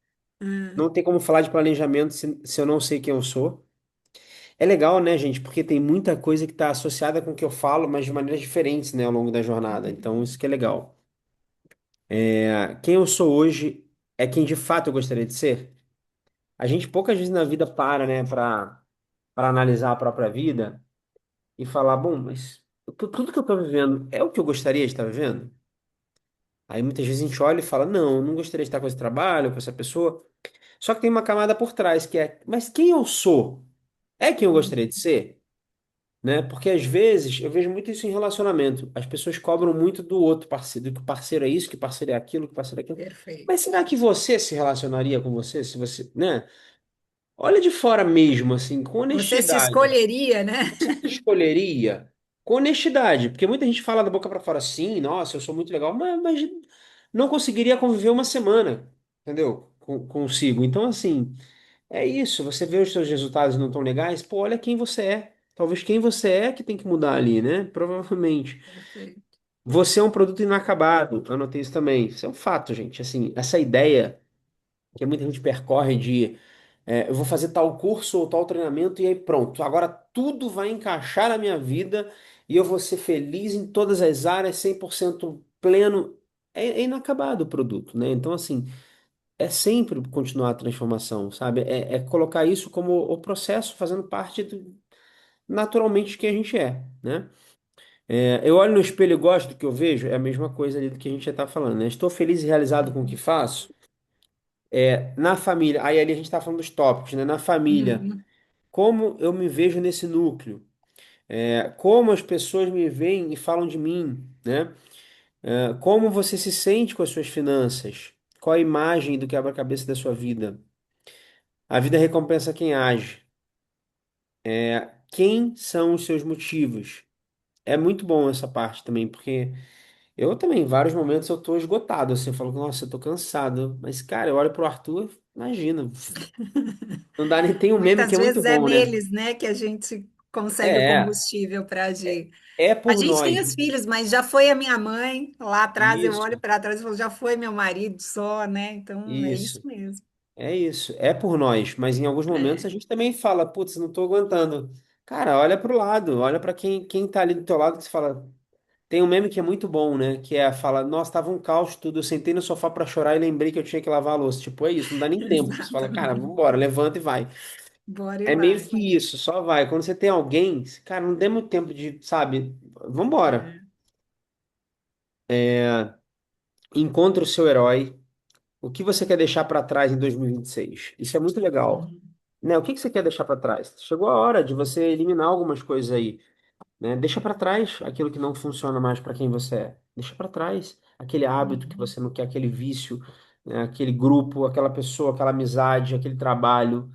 Não tem como falar de planejamento se eu não sei quem eu sou. É legal, né, gente? Porque tem muita coisa que está associada com o que eu falo, mas de maneiras diferentes, né, ao longo da jornada. Então, isso que é legal. Quem eu sou hoje é quem de fato eu gostaria de ser. A gente poucas vezes na vida para, né, para analisar a própria vida e falar, bom, mas tudo que eu estou vivendo é o que eu gostaria de estar vivendo? Aí muitas vezes a gente olha e fala, não, eu não gostaria de estar com esse trabalho, com essa pessoa. Só que tem uma camada por trás que é, mas quem eu sou? É quem eu gostaria de ser? Né? Porque às vezes eu vejo muito isso em relacionamento. As pessoas cobram muito do outro parceiro, do que o parceiro é isso, que o parceiro é aquilo, que o parceiro é aquilo. Mas Perfeito. será que você se relacionaria com você, se você, né? Olha de fora mesmo, assim, com Você se honestidade. escolheria, né? Você escolheria com honestidade, porque muita gente fala da boca pra fora assim, nossa, eu sou muito legal, mas não conseguiria conviver uma semana, entendeu? Consigo. Então, assim, é isso. Você vê os seus resultados não tão legais, pô, olha quem você é. Talvez quem você é que tem que mudar ali, né? Provavelmente. Perfeito. Você é um produto inacabado. Eu anotei isso também. Isso é um fato, gente. Assim, essa ideia que muita gente percorre de eu vou fazer tal curso ou tal treinamento e aí pronto. Agora tudo vai encaixar na minha vida e eu vou ser feliz em todas as áreas, 100% pleno. É inacabado o produto, né? Então, assim, é sempre continuar a transformação, sabe? É colocar isso como o processo fazendo parte naturalmente de quem a gente é, né? Eu olho no espelho e gosto do que eu vejo, é a mesma coisa ali do que a gente já está falando, né? Estou feliz e realizado com o que faço. Na família, aí ali a gente está falando dos tópicos, né? Na família, Uhum. como eu me vejo nesse núcleo, como as pessoas me veem e falam de mim, né? Como você se sente com as suas finanças, qual a imagem do quebra-cabeça da sua vida. A vida recompensa quem age. Quem são os seus motivos? É muito bom essa parte também, porque eu também, em vários momentos, eu tô esgotado, assim, eu falo, nossa, eu tô cansado. Mas, cara, eu olho pro Arthur, imagina, não dá nem, tem um meme que Muitas é muito vezes é bom, né? neles, né, que a gente consegue o É, combustível para é, agir. é A por gente tem nós. os filhos, mas já foi a minha mãe lá atrás. Eu olho Isso, para trás e falo, já foi meu marido só, né? Então é isso isso. mesmo. É isso, é por nós, mas em alguns momentos a É, gente também fala, putz, não tô aguentando. Cara, olha pro lado, olha pra quem tá ali do teu lado que você fala. Tem um meme que é muito bom, né? Que é fala, nossa, tava um caos tudo, eu sentei no sofá pra chorar e lembrei que eu tinha que lavar a louça. Tipo, é isso, não dá nem tempo. Você fala, cara, exatamente. vambora, levanta e vai. Bora e É meio vai. que isso, só vai. Quando você tem alguém, cara, não dê muito tempo de, sabe, vambora. É. Encontre o seu herói. O que você quer deixar pra trás em 2026? Isso é muito legal. Uhum. Né? O que você quer deixar para trás? Chegou a hora de você eliminar algumas coisas aí, né? Deixa para trás aquilo que não funciona mais para quem você é. Deixa para trás aquele hábito que Uhum. você não quer, aquele vício, né? Aquele grupo, aquela pessoa, aquela amizade, aquele trabalho.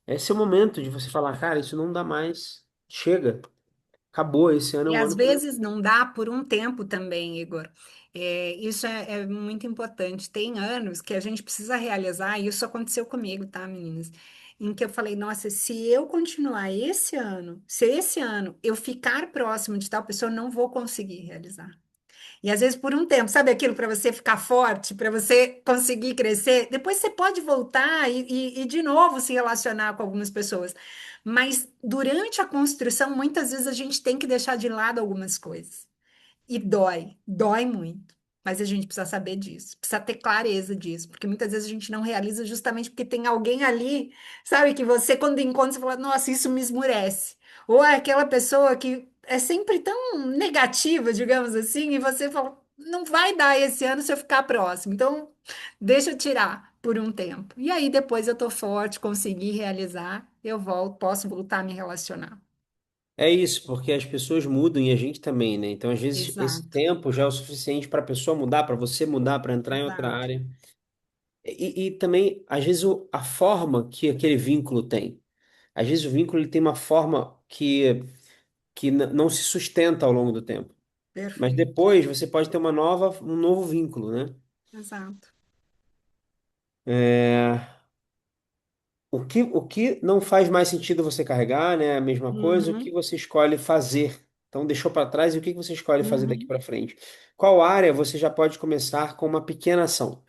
Esse é o momento de você falar, cara, isso não dá mais. Chega, acabou. Esse ano é E um às ano que eu... vezes não dá por um tempo também, Igor. Isso é muito importante. Tem anos que a gente precisa realizar, e isso aconteceu comigo, tá, meninas? Em que eu falei, nossa, se eu continuar esse ano, se esse ano eu ficar próximo de tal pessoa, eu não vou conseguir realizar. E às vezes por um tempo, sabe aquilo para você ficar forte, para você conseguir crescer? Depois você pode voltar e de novo se relacionar com algumas pessoas. Mas durante a construção, muitas vezes a gente tem que deixar de lado algumas coisas. E dói muito. Mas a gente precisa saber disso, precisa ter clareza disso, porque muitas vezes a gente não realiza justamente porque tem alguém ali, sabe, que você, quando encontra, você fala, nossa, isso me esmurece. Ou é aquela pessoa que é sempre tão negativa, digamos assim, e você fala, não vai dar esse ano se eu ficar próximo. Então, deixa eu tirar por um tempo. E aí depois eu tô forte, consegui realizar, eu volto, posso voltar a me relacionar. É isso, porque as pessoas mudam e a gente também, né? Então, às vezes, esse Exato, tempo já é o suficiente para a pessoa mudar, para você mudar, para entrar em outra exato. área. E também, às vezes, a forma que aquele vínculo tem. Às vezes, o vínculo ele tem uma forma que não se sustenta ao longo do tempo. Mas Perfeito. depois você pode ter um novo vínculo, né? Exato. É, o que não faz mais sentido você carregar, né? A mesma coisa, o que Uhum, você escolhe fazer. Então, deixou para trás e o que você escolhe fazer daqui uhum. para frente? Qual área você já pode começar com uma pequena ação?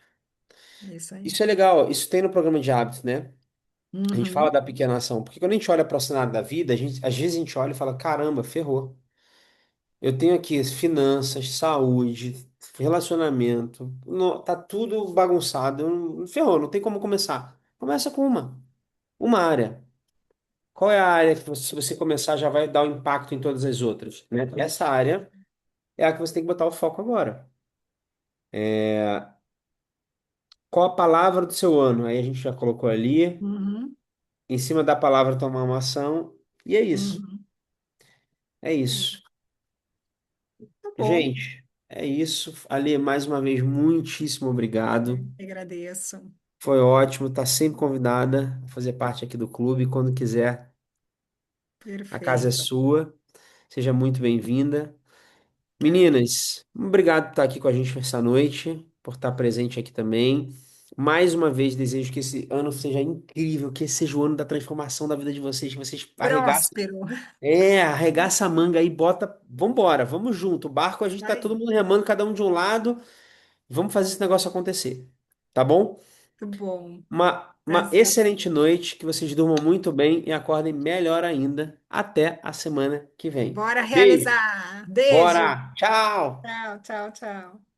É isso aí. Isso é legal, isso tem no programa de hábitos, né? A gente fala Uhum. da pequena ação, porque quando a gente olha para o cenário da vida, às vezes a gente olha e fala: caramba, ferrou. Eu tenho aqui finanças, saúde, relacionamento, tá tudo bagunçado, ferrou, não tem como começar. Começa com uma área. Qual é a área que se você começar já vai dar um impacto em todas as outras, né? Essa área é a que você tem que botar o foco agora. Qual a palavra do seu ano? Aí a gente já colocou ali, Uhum. em cima da palavra tomar uma ação, e é isso. Uhum. É É, isso. tá bom. Gente, é isso. Ali, mais uma vez, muitíssimo Eu obrigado. que agradeço. Foi ótimo, tá sempre convidada a fazer parte aqui do clube. Quando quiser, a casa é Perfeito. sua. Seja muito bem-vinda. Ah, Meninas, obrigado por estar aqui com a gente essa noite, por estar presente aqui também. Mais uma vez, desejo que esse ano seja incrível, que esse seja o ano da transformação da vida de vocês, que vocês arregaçem, próspero. arregaça a manga aí, bota, vambora, vamos junto. O barco, a gente tá todo Vai. mundo remando, cada um de um lado. Vamos fazer esse negócio acontecer, tá bom? Muito bom. Tá Uma certo. excelente noite, que vocês durmam muito bem e acordem melhor ainda. Até a semana que vem. Bora Beijo, realizar. Beijo. bora, tchau! Tchau, tchau, tchau.